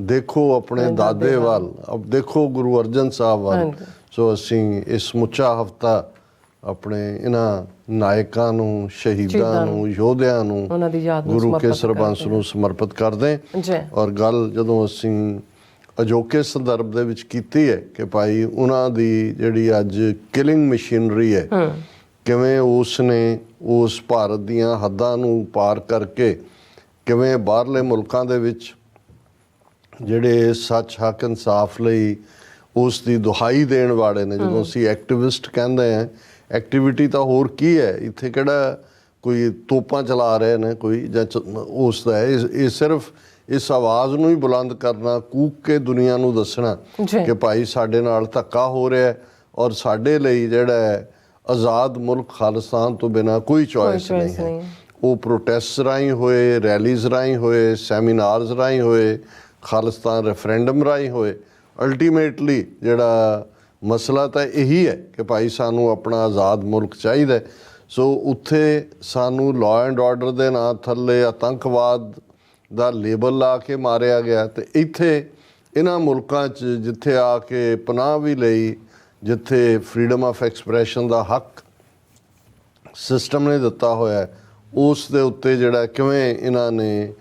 ਦੇਖੋ ਆਪਣੇ ਦਾਦੇ ਵੱਲ, ਦੇਖੋ ਗੁਰੂ ਅਰਜਨ ਸਾਹਿਬ ਵੱਲ। ਸੋ ਅਸੀਂ ਇਹ ਸਮੁੱਚਾ ਹਫ਼ਤਾ ਆਪਣੇ ਇਹਨਾਂ ਨਾਇਕਾਂ ਨੂੰ, ਸ਼ਹੀਦਾਂ ਨੂੰ, ਯੋਧਿਆਂ ਨੂੰ, ਗੁਰੂ ਕੇ ਸਰਬੰਸ ਨੂੰ ਸਮਰਪਿਤ ਕਰਦੇ। ਔਰ ਗੱਲ ਜਦੋਂ ਅਸੀਂ ਅਜੋਕੇ ਸੰਦਰਭ ਦੇ ਵਿੱਚ ਕੀਤੀ ਹੈ ਕਿ ਭਾਈ ਉਹਨਾਂ ਦੀ ਜਿਹੜੀ ਅੱਜ ਕਿਲਿੰਗ ਮਸ਼ੀਨਰੀ ਹੈ, ਕਿਵੇਂ ਉਸ ਨੇ ਉਸ ਭਾਰਤ ਦੀਆਂ ਹੱਦਾਂ ਨੂੰ ਪਾਰ ਕਰਕੇ ਕਿਵੇਂ ਬਾਹਰਲੇ ਮੁਲਕਾਂ ਦੇ ਵਿੱਚ ਜਿਹੜੇ ਸੱਚ, ਹੱਕ, ਇਨਸਾਫ ਲਈ ਉਸ ਦੀ ਦੁਹਾਈ ਦੇਣ ਵਾਲੇ ਨੇ। ਜਦੋਂ ਅਸੀਂ ਐਕਟਿਵਿਸਟ ਕਹਿੰਦੇ ਹਾਂ, ਐਕਟੀਵਿਟੀ ਤਾਂ ਹੋਰ ਕੀ ਹੈ, ਇੱਥੇ ਕਿਹੜਾ ਕੋਈ ਤੋਪਾਂ ਚਲਾ ਰਹੇ ਨੇ ਕੋਈ ਜਾਂ ਉਸ ਦਾ ਇਹ ਸਿਰਫ ਇਸ ਆਵਾਜ਼ ਨੂੰ ਹੀ ਬੁਲੰਦ ਕਰਨਾ, ਕੂਕ ਕੇ ਦੁਨੀਆ ਨੂੰ ਦੱਸਣਾ ਕਿ ਭਾਈ ਸਾਡੇ ਨਾਲ ਧੱਕਾ ਹੋ ਰਿਹਾ ਔਰ ਸਾਡੇ ਲਈ ਜਿਹੜਾ ਹੈ ਆਜ਼ਾਦ ਮੁਲਕ ਖਾਲਿਸਤਾਨ ਤੋਂ ਬਿਨਾਂ ਕੋਈ ਚੋਇਸ ਨਹੀਂ ਹੈ। ਉਹ ਪ੍ਰੋਟੈਸਟ ਰਾਹੀਂ ਹੋਏ, ਰੈਲੀਜ਼ ਰਾਹੀਂ ਹੋਏ, ਸੈਮੀਨਾਰਸ ਰਾਹੀਂ ਹੋਏ, ਖਾਲਿਸਤਾਨ ਰੈਫਰੈਂਡਮ ਰਾਹੀਂ ਹੋਏ, ਅਲਟੀਮੇਟਲੀ ਜਿਹੜਾ ਮਸਲਾ ਤਾਂ ਇਹੀ ਹੈ ਕਿ ਭਾਈ ਸਾਨੂੰ ਆਪਣਾ ਆਜ਼ਾਦ ਮੁਲਕ ਚਾਹੀਦਾ। ਸੋ ਉੱਥੇ ਸਾਨੂੰ ਲਾਅ ਐਂਡ ਆਰਡਰ ਦੇ ਨਾਂ ਥੱਲੇ ਆਤੰਕਵਾਦ ਦਾ ਲੇਬਲ ਲਾ ਕੇ ਮਾਰਿਆ ਗਿਆ ਤੇ ਇੱਥੇ ਇਹਨਾਂ ਮੁਲਕਾਂ 'ਚ ਜਿੱਥੇ ਆ ਕੇ ਪਨਾਹ ਵੀ ਲਈ, ਜਿੱਥੇ ਫਰੀडम ਆਫ ਐਕਸਪ੍ਰੈਸ਼ਨ ਦਾ ਹੱਕ ਸਿਸਟਮ ਨੇ ਦਿੱਤਾ ਹੋਇਆ, ਉਸ ਦੇ ਉੱਤੇ ਜਿਹੜਾ ਕਿਵੇਂ ਇਹਨਾਂ ਨੇ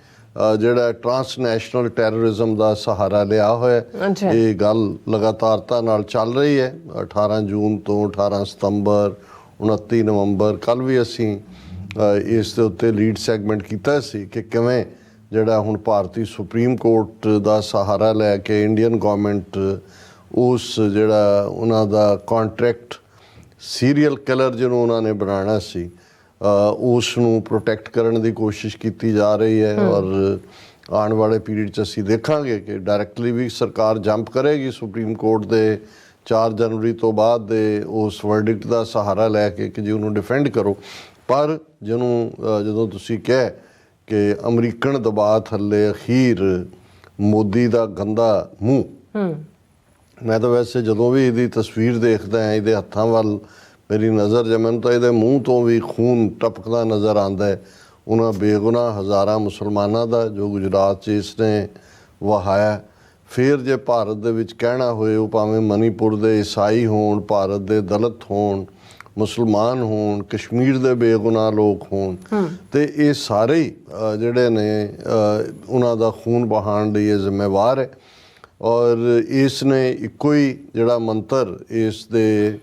ਜਿਹੜਾ ਟਰਾਂਸਨੈਸ਼ਨਲ ਟੈਰਰਿਜ਼ਮ ਦਾ ਸਹਾਰਾ ਲਿਆ ਹੋਇਆ। ਇਹ ਗੱਲ ਲਗਾਤਾਰਤਾ ਨਾਲ ਚੱਲ ਰਹੀ ਹੈ। 18 ਜੂਨ ਤੋਂ 18 ਸਤੰਬਰ, 29 ਨਵੰਬਰ, ਕੱਲ੍ਹ ਵੀ ਅਸੀਂ ਇਸ ਦੇ ਉੱਤੇ ਲੀਡ ਸੈਗਮੈਂਟ ਕੀਤਾ ਸੀ ਕਿ ਕਿਵੇਂ ਜਿਹੜਾ ਹੁਣ ਭਾਰਤੀ ਸੁਪਰੀਮ ਕੋਰਟ ਦਾ ਸਹਾਰਾ ਲੈ ਕੇ ਇੰਡੀਅਨ ਗੌਰਮੈਂਟ ਉਸ ਜਿਹੜਾ ਉਹਨਾਂ ਦਾ ਕੰਟਰੈਕਟ ਸੀਰੀਅਲ ਕਿਲਰ ਜਿਹਨੂੰ ਉਹਨਾਂ ਨੇ ਬਣਾਉਣਾ ਸੀ ਉਸ ਨੂੰ ਪ੍ਰੋਟੈਕਟ ਕਰਨ ਦੀ ਕੋਸ਼ਿਸ਼ ਕੀਤੀ ਜਾ ਰਹੀ ਹੈ। ਔਰ ਆਉਣ ਵਾਲੇ ਪੀਰੀਅਡ 'ਚ ਅਸੀਂ ਦੇਖਾਂਗੇ ਕਿ ਡਾਇਰੈਕਟਲੀ ਵੀ ਸਰਕਾਰ ਜੰਪ ਕਰੇਗੀ ਸੁਪਰੀਮ ਕੋਰਟ ਦੇ 4 ਜਨਵਰੀ ਤੋਂ ਬਾਅਦ ਦੇ ਉਸ ਵਰਡਿਕਟ ਦਾ ਸਹਾਰਾ ਲੈ ਕੇ ਕਿ ਜੀ ਉਹਨੂੰ ਡਿਫੈਂਡ ਕਰੋ। ਪਰ ਜਦੋਂ ਤੁਸੀਂ ਕਹੇ ਕਿ ਅਮਰੀਕਨ ਦਬਾਅ ਥੱਲੇ ਅਖੀਰ ਮੋਦੀ ਦਾ ਗੰਦਾ ਮੂੰਹ, ਮੈਂ ਤਾਂ ਵੈਸੇ ਜਦੋਂ ਵੀ ਇਹਦੀ ਤਸਵੀਰ ਦੇਖਦਾ ਹਾਂ, ਇਹਦੇ ਹੱਥਾਂ ਵੱਲ ਮੇਰੀ ਨਜ਼ਰ 'ਚ ਮੈਨੂੰ ਤਾਂ ਇਹਦੇ ਮੂੰਹ ਤੋਂ ਵੀ ਖੂਨ ਟਪਕਦਾ ਨਜ਼ਰ ਆਉਂਦਾ ਹੈ ਉਹਨਾਂ ਬੇਗੁਨਾਹ ਹਜ਼ਾਰਾਂ ਮੁਸਲਮਾਨਾਂ ਦਾ ਜੋ ਗੁਜਰਾਤ 'ਚ ਇਸਨੇ ਵਹਾਇਆ। ਫਿਰ ਜੇ ਭਾਰਤ ਦੇ ਵਿੱਚ ਕਹਿਣਾ ਹੋਏ ਉਹ ਭਾਵੇਂ ਮਨੀਪੁਰ ਦੇ ਈਸਾਈ ਹੋਣ, ਭਾਰਤ ਦੇ ਦਲਿਤ ਹੋਣ, ਮੁਸਲਮਾਨ ਹੋਣ, ਕਸ਼ਮੀਰ ਦੇ ਬੇਗੁਨਾਹ ਲੋਕ ਹੋਣ, ਤੇ ਇਹ ਸਾਰੇ ਹੀ ਜਿਹੜੇ ਨੇ ਉਹਨਾਂ ਦਾ ਖੂਨ ਬਹਾਉਣ ਲਈ ਇਹ ਜ਼ਿੰਮੇਵਾਰ ਹੈ। ਔਰ ਇਸ ਨੇ ਇੱਕੋ ਹੀ ਜਿਹੜਾ ਮੰਤਰ ਇਸ ਦੇ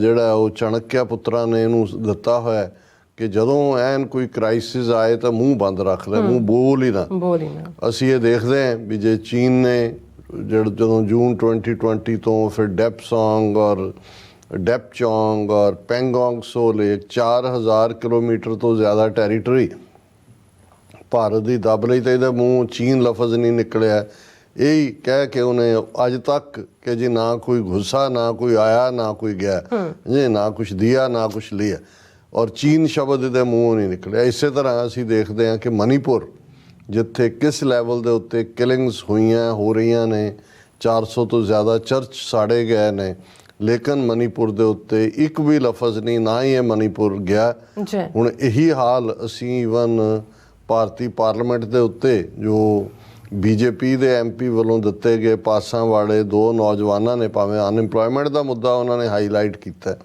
ਜਿਹੜਾ ਉਹ ਚਾਣਕਿਆ ਪੁੱਤਰਾਂ ਨੇ ਇਹਨੂੰ ਦਿੱਤਾ ਹੋਇਆ ਕਿ ਜਦੋਂ ਐਨ ਕੋਈ ਕ੍ਰਾਈਸਿਸ ਆਏ ਤਾਂ ਮੂੰਹ ਬੰਦ ਰੱਖ ਲੈ, ਮੂੰਹ ਬੋਲ ਹੀ ਨਾ। ਅਸੀਂ ਇਹ ਦੇਖਦੇ ਹਾਂ ਵੀ ਜੇ ਚੀਨ ਨੇ ਜਦੋਂ ਜੂਨ 2020 ਤੋਂ ਫਿਰ ਡੈਪਸੋਂਗ ਔਰ ਡੈਪਚੋਂਗ ਔਰ ਪੈਂਗੋਂਗ ਸੋ ਲੇਕ 4000 ਕਿਲੋਮੀਟਰ ਤੋਂ ਜ਼ਿਆਦਾ ਟੈਰੀਟਰੀ ਭਾਰਤ ਦੀ ਦੱਬ ਲਈ ਤਾਂ ਇਹਦਾ ਮੂੰਹ ਚੀਨ ਲਫ਼ਜ਼ ਨਹੀਂ ਨਿਕਲਿਆ। ਇਹੀ ਕਹਿ ਕੇ ਉਹਨੇ ਅੱਜ ਤੱਕ ਕਿ ਜੀ ਨਾ ਕੋਈ ਗੁੱਸਾ, ਨਾ ਕੋਈ ਆਇਆ, ਨਾ ਕੋਈ ਗਿਆ, ਜੀ ਨਾ ਕੁਛ ਦਿਆ ਨਾ ਕੁਛ ਲਿਆ, ਔਰ ਚੀਨ ਸ਼ਬਦ ਇਹਦੇ ਮੂੰਹੋਂ ਨਹੀਂ ਨਿਕਲਿਆ। ਇਸੇ ਤਰ੍ਹਾਂ ਅਸੀਂ ਦੇਖਦੇ ਹਾਂ ਕਿ ਮਨੀਪੁਰ ਜਿੱਥੇ ਕਿਸ ਲੈਵਲ ਦੇ ਉੱਤੇ ਕਿਲਿੰਗਸ ਹੋ ਰਹੀਆਂ ਨੇ, 400 ਤੋਂ ਜ਼ਿਆਦਾ ਚਰਚ ਸਾੜੇ ਗਏ ਨੇ, ਲੇਕਿਨ ਮਨੀਪੁਰ ਦੇ ਉੱਤੇ ਇੱਕ ਵੀ ਲਫ਼ਜ਼ ਨਹੀਂ, ਨਾ ਹੀ ਇਹ ਮਨੀਪੁਰ ਗਿਆ। ਹੁਣ ਇਹੀ ਹਾਲ ਅਸੀਂ ਈਵਨ ਭਾਰਤੀ ਪਾਰਲੀਮੈਂਟ ਦੇ ਉੱਤੇ ਜੋ ਬੀਜੇਪੀ ਦੇ MP ਵੱਲੋਂ ਦਿੱਤੇ ਗਏ ਪਾਸਾਂ ਵਾਲੇ 2 ਨੌਜਵਾਨਾਂ ਨੇ, ਭਾਵੇਂ ਅਨਇੰਪਲੋਇਮੈਂਟ ਦਾ ਮੁੱਦਾ ਉਹਨਾਂ ਨੇ ਹਾਈਲਾਈਟ ਕੀਤਾ,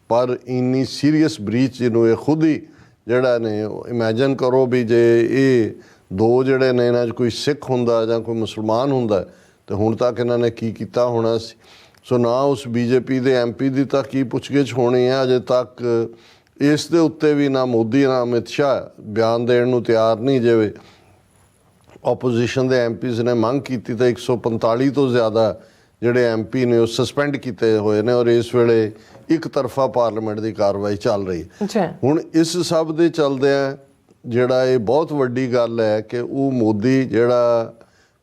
ਪਰ ਇੰਨੀ ਸੀਰੀਅਸ ਬ੍ਰੀਚ ਜਿਹਨੂੰ ਇਹ ਖੁਦ ਹੀ ਜਿਹੜਾ ਨੇ ਇਮੈਜਨ ਕਰੋ ਵੀ ਜੇ ਇਹ 2 ਜਿਹੜੇ ਨੇ ਇਹਨਾਂ 'ਚ ਕੋਈ ਸਿੱਖ ਹੁੰਦਾ ਜਾਂ ਕੋਈ ਮੁਸਲਮਾਨ ਹੁੰਦਾ ਤੇ ਹੁਣ ਤੱਕ ਇਹਨਾਂ ਨੇ ਕੀ ਕੀਤਾ ਹੋਣਾ ਸੀ। ਸੋ ਨਾ ਉਸ ਬੀਜੇਪੀ ਦੇ MP ਦੀ ਤਾਂ ਕੀ ਪੁੱਛਗਿੱਛ ਹੋਣੀ ਹੈ, ਅਜੇ ਤੱਕ ਇਸ ਦੇ ਉੱਤੇ ਵੀ ਨਾ ਮੋਦੀ ਨਾ ਅਮਿਤ ਸ਼ਾਹ ਬਿਆਨ ਦੇਣ ਨੂੰ ਤਿਆਰ ਨਹੀਂ। ਜਿਵੇਂ ਆਪੋਜੀਸ਼ਨ ਦੇ MPs ਨੇ ਮੰਗ ਕੀਤੀ ਤਾਂ 145 ਤੋਂ ਜ਼ਿਆਦਾ ਜਿਹੜੇ MP ਨੇ ਉਹ ਸਸਪੈਂਡ ਕੀਤੇ ਹੋਏ ਨੇ ਔਰ ਇਸ ਵੇਲੇ ਇੱਕ ਤਰਫਾ ਪਾਰਲੀਮੈਂਟ ਦੀ ਕਾਰਵਾਈ ਚੱਲ ਰਹੀ ਹੈ। ਹੁਣ ਇਸ ਸਭ ਦੇ ਚਲਦਿਆਂ ਜਿਹੜਾ ਇਹ ਬਹੁਤ ਵੱਡੀ ਗੱਲ ਹੈ ਕਿ ਉਹ ਮੋਦੀ ਜਿਹੜਾ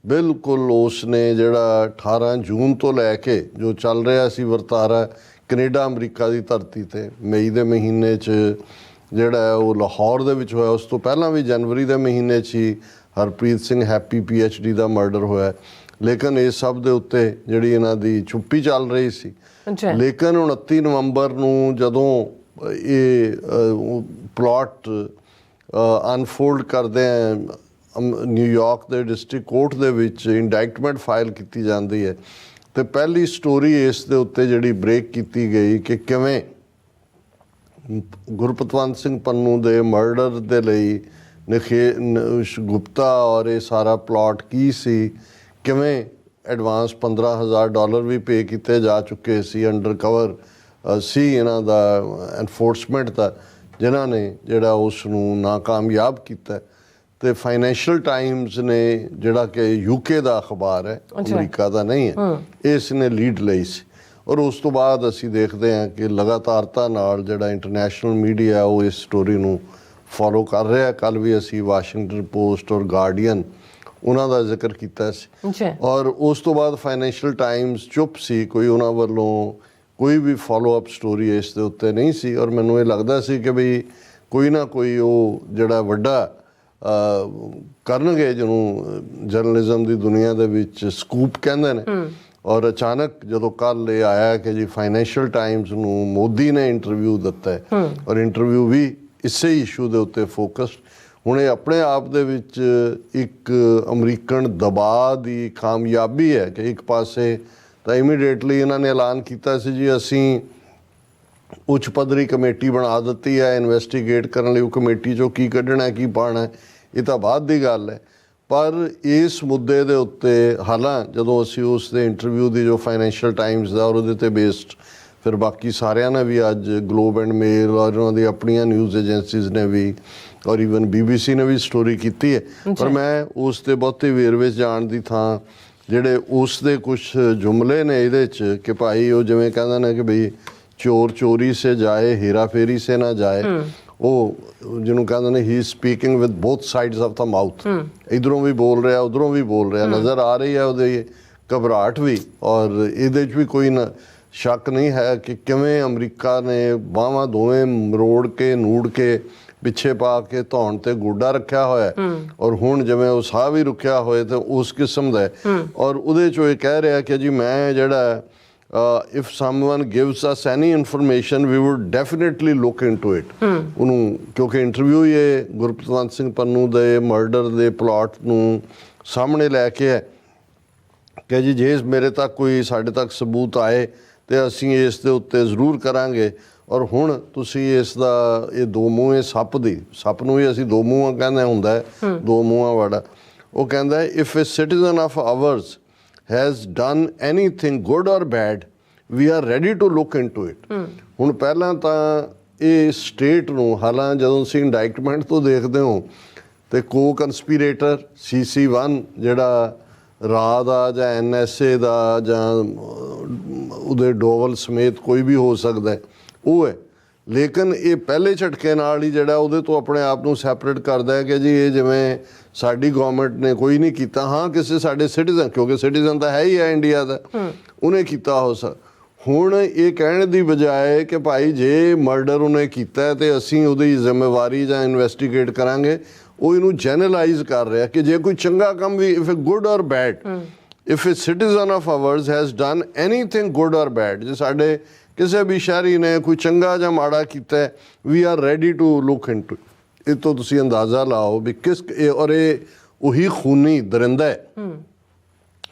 ਬਿਲਕੁਲ ਉਸ ਨੇ ਜਿਹੜਾ 18 ਜੂਨ ਤੋਂ ਲੈ ਕੇ ਜੋ ਚੱਲ ਰਿਹਾ ਸੀ ਵਰਤਾਰਾ ਕੈਨੇਡਾ ਅਮਰੀਕਾ ਦੀ ਧਰਤੀ 'ਤੇ ਮਈ ਦੇ ਮਹੀਨੇ 'ਚ ਜਿਹੜਾ ਉਹ ਲਾਹੌਰ ਦੇ ਵਿੱਚ ਹੋਇਆ, ਉਸ ਤੋਂ ਪਹਿਲਾਂ ਵੀ ਜਨਵਰੀ ਦੇ ਮਹੀਨੇ 'ਚ ਹੀ ਹਰਪ੍ਰੀਤ ਸਿੰਘ ਹੈਪੀ PhD ਦਾ ਮਰਡਰ ਹੋਇਆ। ਲੇਕਿਨ ਇਸ ਸਭ ਦੇ ਉੱਤੇ ਜਿਹੜੀ ਇਹਨਾਂ ਦੀ ਚੁੱਪੀ ਚੱਲ ਰਹੀ ਸੀ। ਲੇਕਿਨ 29 ਨਵੰਬਰ ਨੂੰ ਜਦੋਂ ਇਹ ਪਲਾਟ ਅਨਫੋਲਡ ਕਰਦੇ ਆ, ਨਿਊਯਾਰਕ ਦੇ ਡਿਸਟ੍ਰਿਕਟ ਕੋਰਟ ਦੇ ਵਿੱਚ ਇੰਡਾਇਕਟਮੈਂਟ ਫਾਈਲ ਕੀਤੀ ਜਾਂਦੀ ਹੈ ਤੇ ਪਹਿਲੀ ਸਟੋਰੀ ਇਸ ਦੇ ਉੱਤੇ ਜਿਹੜੀ ਬ੍ਰੇਕ ਕੀਤੀ ਗਈ ਕਿ ਕਿਵੇਂ ਗੁਰਪਤਵੰਤ ਸਿੰਘ ਪੰਨੂ ਦੇ ਮਰਡਰ ਦੇ ਲਈ ਗੁਪਤਾ ਔਰ ਇਹ ਸਾਰਾ ਪਲਾਟ ਕੀ ਸੀ, ਕਿਵੇਂ ਐਡਵਾਂਸ $15,000 ਵੀ ਪੇ ਕੀਤੇ ਜਾ ਚੁੱਕੇ ਸੀ, ਅੰਡਰ ਕਵਰ ਸੀ ਇਹਨਾਂ ਦਾ ਐਨਫੋਰਸਮੈਂਟ ਦਾ, ਜਿਨ੍ਹਾਂ ਨੇ ਜਿਹੜਾ ਉਸ ਨੂੰ ਨਾਕਾਮਯਾਬ ਕੀਤਾ। ਤੇ ਫਾਈਨੈਂਸ਼ੀਅਲ ਟਾਈਮਸ ਨੇ ਜਿਹੜਾ ਕਿ UK ਦਾ ਅਖਬਾਰ ਹੈ, ਅਮਰੀਕਾ ਦਾ ਨਹੀਂ ਹੈ, ਇਸ ਨੇ ਲੀਡ ਲਈ ਸੀ। ਔਰ ਉਸ ਤੋਂ ਬਾਅਦ ਅਸੀਂ ਦੇਖਦੇ ਹਾਂ ਕਿ ਲਗਾਤਾਰਤਾ ਨਾਲ ਜਿਹੜਾ ਇੰਟਰਨੈਸ਼ਨਲ ਮੀਡੀਆ ਉਹ ਇਸ ਸਟੋਰੀ ਨੂੰ ਫੋਲੋ ਕਰ ਰਿਹਾ। ਕੱਲ੍ਹ ਵੀ ਅਸੀਂ ਵਾਸ਼ਿੰਗਟਨ ਪੋਸਟ ਔਰ ਗਾਰਡੀਅਨ ਉਹਨਾਂ ਦਾ ਜ਼ਿਕਰ ਕੀਤਾ ਸੀ। ਔਰ ਉਸ ਤੋਂ ਬਾਅਦ ਫਾਈਨੈਂਸ਼ੀਅਲ ਟਾਈਮਸ ਚੁੱਪ ਸੀ, ਕੋਈ ਉਹਨਾਂ ਵੱਲੋਂ ਕੋਈ ਵੀ ਫੋਲੋ ਅਪ ਸਟੋਰੀ ਇਸ ਦੇ ਉੱਤੇ ਨਹੀਂ ਸੀ। ਔਰ ਮੈਨੂੰ ਇਹ ਲੱਗਦਾ ਸੀ ਕਿ ਬਈ ਕੋਈ ਨਾ ਕੋਈ ਉਹ ਜਿਹੜਾ ਵੱਡਾ ਕਰਨਗੇ ਜਿਹਨੂੰ ਜਰਨਲਿਜ਼ਮ ਦੀ ਦੁਨੀਆ ਦੇ ਵਿੱਚ ਸਕੂਪ ਕਹਿੰਦੇ ਨੇ। ਔਰ ਅਚਾਨਕ ਜਦੋਂ ਕੱਲ੍ਹ ਇਹ ਆਇਆ ਕਿ ਜੀ ਫਾਈਨੈਂਸ਼ੀਅਲ ਟਾਈਮਸ ਨੂੰ ਮੋਦੀ ਨੇ ਇੰਟਰਵਿਊ ਦਿੱਤਾ ਹੈ ਔਰ ਇੰਟਰਵਿਊ ਵੀ ਇਸੇ ਇਸ਼ੂ ਦੇ ਉੱਤੇ ਫੋਕਸਡ। ਹੁਣ ਇਹ ਆਪਣੇ ਆਪ ਦੇ ਵਿੱਚ ਇੱਕ ਅਮਰੀਕਨ ਦਬਾਅ ਦੀ ਕਾਮਯਾਬੀ ਹੈ ਕਿ ਇੱਕ ਪਾਸੇ ਤਾਂ ਇਮੀਡੀਏਟਲੀ ਇਹਨਾਂ ਨੇ ਐਲਾਨ ਕੀਤਾ ਸੀ ਜੀ ਅਸੀਂ ਉੱਚ ਪੱਧਰੀ ਕਮੇਟੀ ਬਣਾ ਦਿੱਤੀ ਹੈ ਇਨਵੈਸਟੀਗੇਟ ਕਰਨ ਲਈ, ਉਹ ਕਮੇਟੀ 'ਚੋਂ ਕੀ ਕੱਢਣਾ ਕੀ ਪਾਉਣਾ ਇਹ ਤਾਂ ਬਾਅਦ ਦੀ ਗੱਲ ਹੈ। ਪਰ ਇਸ ਮੁੱਦੇ ਦੇ ਉੱਤੇ ਹਾਲਾਂ ਜਦੋਂ ਅਸੀਂ ਉਸ ਦੇ ਇੰਟਰਵਿਊ ਦੀ ਜੋ ਫਾਈਨੈਂਸ਼ੀਅਲ ਟਾਈਮਸ ਦਾ ਔਰ ਉਹਦੇ 'ਤੇ ਬੇਸਡ ਫਿਰ ਬਾਕੀ ਸਾਰਿਆਂ ਨੇ ਵੀ ਅੱਜ ਗਲੋਬ ਐਂਡ ਮੇਲ ਔਰ ਉਹਨਾਂ ਦੀ ਆਪਣੀਆਂ ਨਿਊਜ਼ ਏਜੰਸੀਜ਼ ਨੇ ਵੀ ਔਰ ਈਵਨ BBC ਨੇ ਵੀ ਸਟੋਰੀ ਕੀਤੀ ਹੈ। ਪਰ ਮੈਂ ਉਸ ਦੇ ਬਹੁਤੇ ਵੇਰਵੇ ਜਾਣ ਦੀ ਥਾਂ ਜਿਹੜੇ ਉਸ ਦੇ ਕੁਛ ਜੁਮਲੇ ਨੇ ਇਹਦੇ 'ਚ ਕਿ ਭਾਈ ਉਹ ਜਿਵੇਂ ਕਹਿੰਦੇ ਨੇ ਕਿ ਬਈ ਚੋਰ ਚੋਰੀ ਸੇ ਜਾਏ ਹੇਰਾ ਫੇਰੀ ਸੇ ਨਾ ਜਾਏ, ਉਹ ਜਿਹਨੂੰ ਕਹਿੰਦੇ ਨੇ he speaking with both sides of the mouth, ਇੱਧਰੋਂ ਵੀ ਬੋਲ ਰਿਹਾ ਉੱਧਰੋਂ ਵੀ ਬੋਲ ਰਿਹਾ, ਨਜ਼ਰ ਆ ਰਹੀ ਹੈ ਉਹਦੇ ਘਬਰਾਹਟ ਵੀ। ਔਰ ਇਹਦੇ 'ਚ ਵੀ ਕੋਈ ਨਾ ਸ਼ੱਕ ਨਹੀਂ ਹੈ ਕਿ ਕਿਵੇਂ ਅਮਰੀਕਾ ਨੇ ਬਾਹਾਂ ਦੋਵੇਂ ਮਰੋੜ ਕੇ ਨੂੜ ਕੇ ਪਿੱਛੇ ਪਾ ਕੇ ਧੌਣ ਤੇ ਗੋਡਾ ਰੱਖਿਆ ਹੋਇਆ ਔਰ ਹੁਣ ਜਿਵੇਂ ਉਹ ਸਾਹ ਵੀ ਰੁਕਿਆ ਹੋਏ ਤੇ ਉਸ ਕਿਸਮ ਦਾ। ਔਰ ਉਹਦੇ 'ਚੋਂ ਇਹ ਕਹਿ ਰਿਹਾ ਕਿ ਜੀ ਮੈਂ ਜਿਹੜਾ if someone gives us any information we would definitely look into it ਉਹਨੂੰ ਕਿਉਂਕਿ ਇੰਟਰਵਿਊ ਇਹ ਗੁਰਪ੍ਰੀਤ ਸਿੰਘ ਪੰਨੂ ਦੇ ਮਰਡਰ ਦੇ ਪਲਾਟ ਨੂੰ ਸਾਹਮਣੇ ਲੈ ਕੇ ਹੈ ਕਿ ਜੀ ਜੇ ਮੇਰੇ ਤੱਕ ਕੋਈ ਸਾਡੇ ਤੱਕ ਸਬੂਤ ਆਏ ਤੇ ਅਸੀਂ ਇਸ ਦੇ ਉੱਤੇ ਜ਼ਰੂਰ ਕਰਾਂਗੇ ਔਰ ਹੁਣ ਤੁਸੀਂ ਇਸ ਦਾ ਇਹ ਦੋ ਮੂੰਹੇ ਸੱਪ ਨੂੰ ਹੀ ਅਸੀਂ ਦੋ ਮੂੰਹਾਂ ਕਹਿੰਦੇ ਹੁੰਦਾ ਦੋ ਮੂੰਹਾਂ ਵਾਲਾ ਉਹ ਕਹਿੰਦਾ if a citizen of hours has done anything good or bad we are ready to look into it ਹੁਣ ਪਹਿਲਾਂ ਤਾਂ ਇਹ ਸਟੇਟ ਨੂੰ ਹਾਲਾਂ ਜਦੋਂ ਤੁਸੀਂ ਇੰਡਾਇਕਟਮੈਂਟ ਤੋਂ ਦੇਖਦੇ ਹੋ ਤੇ ਕੋ ਕੰਸਪੀਰੇਟਰ CC1 ਜਿਹੜਾ ਰਾਹ ਦਾ ਜਾਂ NSA ਦਾ ਜਾਂ ਉਹਦੇ ਡੋਵਲ ਸਮੇਤ ਕੋਈ ਵੀ ਹੋ ਸਕਦਾ ਉਹ ਹੈ ਲੇਕਿਨ ਇਹ ਪਹਿਲੇ ਝਟਕੇ ਨਾਲ ਹੀ ਜਿਹੜਾ ਉਹਦੇ ਤੋਂ ਆਪਣੇ ਆਪ ਨੂੰ ਸੈਪਰੇਟ ਕਰਦਾ ਹੈ ਕਿ ਜੀ ਇਹ ਜਿਵੇਂ ਸਾਡੀ ਗਵਰਨਮੈਂਟ ਨੇ ਕੋਈ ਨਹੀਂ ਕੀਤਾ ਹਾਂ ਕਿਸੇ ਸਾਡੇ ਸਿਟੀਜ਼ਨ ਕਿਉਂਕਿ ਸਿਟੀਜ਼ਨ ਤਾਂ ਹੈ ਹੀ ਹੈ ਇੰਡੀਆ ਦਾ ਉਹਨੇ ਕੀਤਾ ਹੋ ਹੁਣ ਇਹ ਕਹਿਣ ਦੀ ਬਜਾਏ ਕਿ ਭਾਈ ਜੇ ਮਰਡਰ ਉਹਨੇ ਕੀਤਾ ਤੇ ਅਸੀਂ ਉਹਦੀ ਜ਼ਿੰਮੇਵਾਰੀ ਜਾਂ ਇਨਵੈਸਟੀਗੇਟ ਕਰਾਂਗੇ ਉਹ ਇਹਨੂੰ ਜਨਰਲਾਈਜ਼ ਕਰ ਰਿਹਾ ਕਿ ਜੇ ਕੋਈ ਚੰਗਾ ਕੰਮ ਵੀ if a good or bad if a citizen of ours has done anything good or bad ਜੇ ਸਾਡੇ ਕਿਸੇ ਵੀ ਸ਼ਹਿਰੀ ਨੇ ਕੋਈ ਚੰਗਾ ਜਾਂ ਮਾੜਾ ਕੀਤਾ we are ready to look into ਇਹ ਤੋਂ ਤੁਸੀਂ ਅੰਦਾਜ਼ਾ ਲਾਓ ਵੀ ਕਿਸ ਔਰ ਇਹ ਉਹੀ ਖੂਨੀ ਦਰਿੰਦਾ ਹੈ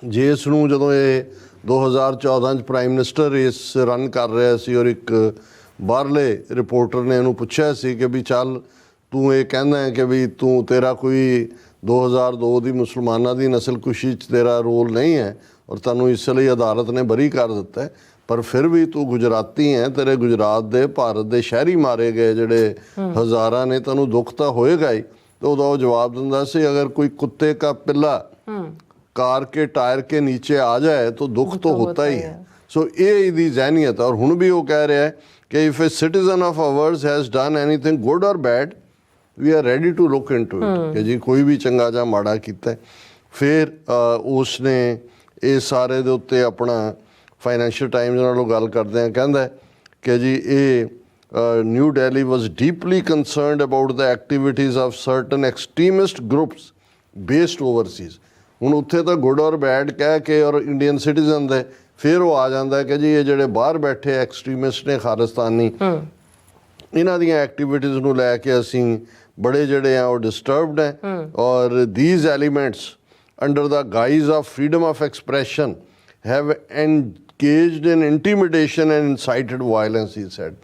ਜਿਸ ਨੂੰ ਜਦੋਂ ਇਹ 2014 'ਚ ਪ੍ਰਾਈਮ ਮਿਨਿਸਟਰ ਇਸ ਰਨ ਕਰ ਰਿਹਾ ਸੀ ਔਰ ਇੱਕ ਬਾਹਰਲੇ ਰਿਪੋਰਟਰ ਨੇ ਇਹਨੂੰ ਪੁੱਛਿਆ ਸੀ ਕਿ ਵੀ ਚੱਲ ਤੂੰ ਇਹ ਕਹਿੰਦਾ ਹੈ ਕਿ ਵੀ ਤੇਰਾ ਕੋਈ 2002 ਦੀ ਮੁਸਲਮਾਨਾਂ ਦੀ ਨਸਲਕੁਸ਼ੀ 'ਚ ਤੇਰਾ ਰੋਲ ਨਹੀਂ ਹੈ ਔਰ ਤੁਹਾਨੂੰ ਇਸ ਲਈ ਅਦਾਲਤ ਨੇ ਬਰੀ ਕਰ ਦਿੱਤਾ ਪਰ ਫਿਰ ਵੀ ਤੂੰ ਗੁਜਰਾਤੀ ਹੈ ਤੇਰੇ ਗੁਜਰਾਤ ਦੇ ਭਾਰਤ ਦੇ ਸ਼ਹਿਰੀ ਮਾਰੇ ਗਏ ਜਿਹੜੇ ਹਜ਼ਾਰਾਂ ਨੇ ਤੈਨੂੰ ਦੁੱਖ ਤਾਂ ਹੋਏਗਾ ਹੀ ਤੇ ਉਹਦਾ ਉਹ ਜਵਾਬ ਦਿੰਦਾ ਸੀ ਅਗਰ ਕੋਈ ਕੁੱਤੇ ਕਾ ਪਿੱਲਾ ਕਾਰ ਕੇ ਟਾਇਰ ਕੇ ਨੀਚੇ ਆ ਜਾਏ ਤਾਂ ਦੁੱਖ ਤਾਂ ਹੋਤਾ ਹੀ ਹੈ ਸੋ ਇਹ ਇਹਦੀ ਜ਼ਹਿਨੀਅਤ ਔਰ ਹੁਣ ਵੀ ਉਹ ਕਹਿ ਰਿਹਾ ਹੈ ਕਿ if a citizen of ours has done anything good or bad we are ready to look into it ਕਿ ਜੀ ਕੋਈ ਵੀ ਚੰਗਾ ਜਾਂ ਮਾੜਾ ਕੀਤਾ ਫਿਰ ਉਸ ਨੇ ਇਹ ਸਾਰੇ ਦੇ ਉੱਤੇ ਆਪਣਾ ਫਾਈਨੈਂਸ਼ੀਅਲ ਟਾਈਮਜ਼ ਨਾਲੋਂ ਗੱਲ ਕਰਦੇ ਹਾਂ ਕਹਿੰਦਾ ਕਿ ਜੀ ਇਹ new Delhi was deeply concerned about the activities of certain extremist groups based Overseas ਹੁਣ ਉੱਥੇ ਤਾਂ ਗੁੱਡ ਔਰ ਬੈਡ ਕਹਿ ਕੇ ਔਰ ਇੰਡੀਅਨ ਸਿਟੀਜ਼ਨ ਦੇ ਫਿਰ ਉਹ ਆ ਜਾਂਦਾ ਕਿ ਜੀ ਇਹ ਜਿਹੜੇ ਬਾਹਰ ਬੈਠੇ ਐਕਸਟ੍ਰੀਮਿਸਟ ਨੇ ਖਾਲਿਸਤਾਨੀ ਇਹਨਾਂ ਦੀਆਂ ਐਕਟੀਵਿਟੀਜ਼ ਨੂੰ ਲੈ ਕੇ ਅਸੀਂ ਬੜੇ ਜਿਹੜੇ ਆ ਉਹ ਡਿਸਟਰਬਡ ਹੈ or these elements under the guise of freedom of expression have engaged in intimidation and incited violence he said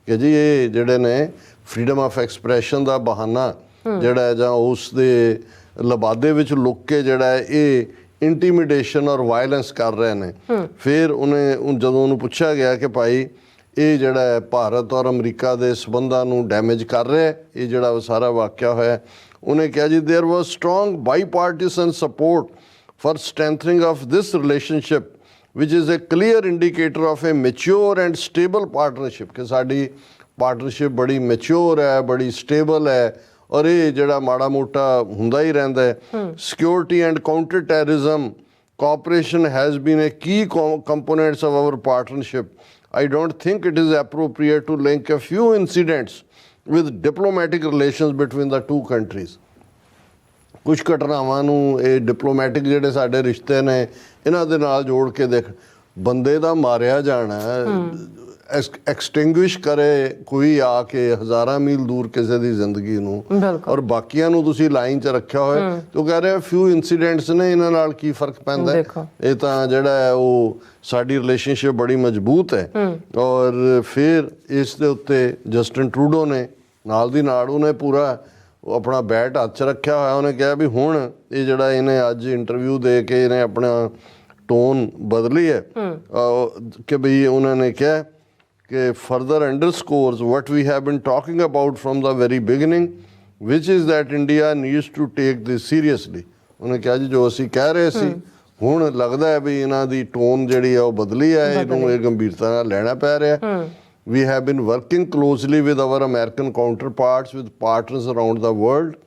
ਕਿ ਜੀ ਇਹ ਜਿਹੜੇ ਨੇ ਫਰੀडम ਆਫ ਐਕਸਪ੍ਰੈਸ਼ਨ ਦਾ ਬਹਾਨਾ ਜਿਹੜਾ ਜਾਂ ਉਸ ਦੇ ਲਬਾਦੇ ਵਿੱਚ ਲੁੱਕ ਕੇ ਜਿਹੜਾ ਇਹ ਇੰਟੀਮੀਡੇਸ਼ਨ ਔਰ ਵਾਇਲੈਂਸ ਕਰ ਰਹੇ ਨੇ ਫਿਰ ਜਦੋਂ ਉਹਨੂੰ ਪੁੱਛਿਆ ਗਿਆ ਕਿ ਭਾਈ ਇਹ ਜਿਹੜਾ ਹੈ ਭਾਰਤ ਔਰ ਅਮਰੀਕਾ ਦੇ ਸਬੰਧਾਂ ਨੂੰ ਡੈਮੇਜ ਕਰ ਰਿਹਾ ਇਹ ਜਿਹੜਾ ਸਾਰਾ ਵਾਕਿਆ ਹੋਇਆ ਉਹਨੇ ਕਿਹਾ ਜੀ there was strong bipartisan support for strengthening of this relationship which is a clear indicator of a mature and stable partnership ਕਿ ਸਾਡੀ ਪਾਰਟਨਰਸ਼ਿਪ ਬੜੀ ਮੈਚਿਓਰ ਹੈ ਬੜੀ ਸਟੇਬਲ ਹੈ ਔਰ ਇਹ ਜਿਹੜਾ ਮਾੜਾ ਮੋਟਾ ਹੁੰਦਾ ਹੀ ਰਹਿੰਦਾ ਹੈ security and counter terrorism cooperation has been a key components of our partnership. I don't think it is appropriate to link a few incidents with diplomatic relations between the two countries. ਕੁਝ ਘਟਨਾਵਾਂ ਨੂੰ ਇਹ diplomatic ਜਿਹੜੇ ਸਾਡੇ ਰਿਸ਼ਤੇ ਨੇ ਇਹਨਾਂ ਦੇ ਨਾਲ ਜੋੜ ਕੇ ਦੇਖ ਬੰਦੇ ਦਾ ਮਾਰਿਆ ਜਾਣਾ ਐਕਸਟਿੰਗੁਇਸ਼ ਕਰੇ ਕੋਈ ਆ ਕੇ ਹਜ਼ਾਰਾਂ ਮੀਲ ਦੂਰ ਕਿਸੇ ਦੀ ਜ਼ਿੰਦਗੀ ਨੂੰ ਔਰ ਬਾਕੀਆਂ ਨੂੰ ਤੁਸੀਂ ਲਾਈਨ 'ਚ ਰੱਖਿਆ ਹੋਇਆ ਤੇ ਉਹ ਕਹਿ ਰਿਹਾ ਫਿਊ ਇਨਸੀਡੈਂਟਸ ਨੇ ਇਹਨਾਂ ਨਾਲ ਕੀ ਫਰਕ ਪੈਂਦਾ ਇਹ ਤਾਂ ਜਿਹੜਾ ਹੈ ਉਹ ਸਾਡੀ ਰਿਲੇਸ਼ਨਸ਼ਿਪ ਬੜੀ ਮਜ਼ਬੂਤ ਹੈ ਔਰ ਫਿਰ ਇਸ ਦੇ ਉੱਤੇ ਜਸਟਿਨ ਟਰੂਡੋ ਨੇ ਨਾਲ ਦੀ ਨਾਲ ਉਹਨੇ ਪੂਰਾ ਉਹ ਆਪਣਾ ਬੈਟ ਹੱਥ 'ਚ ਰੱਖਿਆ ਹੋਇਆ ਉਹਨੇ ਕਿਹਾ ਵੀ ਹੁਣ ਇਹ ਜਿਹੜਾ ਇਹਨੇ ਅੱਜ ਇੰਟਰਵਿਊ ਦੇ ਕੇ ਇਹਨੇ ਆਪਣਾ ਟੋਨ ਬਦਲੀ ਹੈ ਕਿ ਬਈ ਉਹਨਾਂ ਨੇ ਕਿਹਾ ਕਿ further underscores what we have been talking about from the very beginning, which is that India needs to take this seriously. ਉਹਨੇ ਕਿਹਾ ਜੀ ਜੋ ਅਸੀਂ ਕਹਿ ਰਹੇ ਸੀ ਹੁਣ ਲੱਗਦਾ ਹੈ ਵੀ ਇਹਨਾਂ ਦੀ ਟੋਨ ਜਿਹੜੀ ਆ ਉਹ ਬਦਲੀ ਹੈ ਇਹਨੂੰ ਇਹ ਗੰਭੀਰਤਾ ਨਾਲ ਲੈਣਾ ਪੈ ਰਿਹਾ We have been working closely with our American counterparts, with partners around the world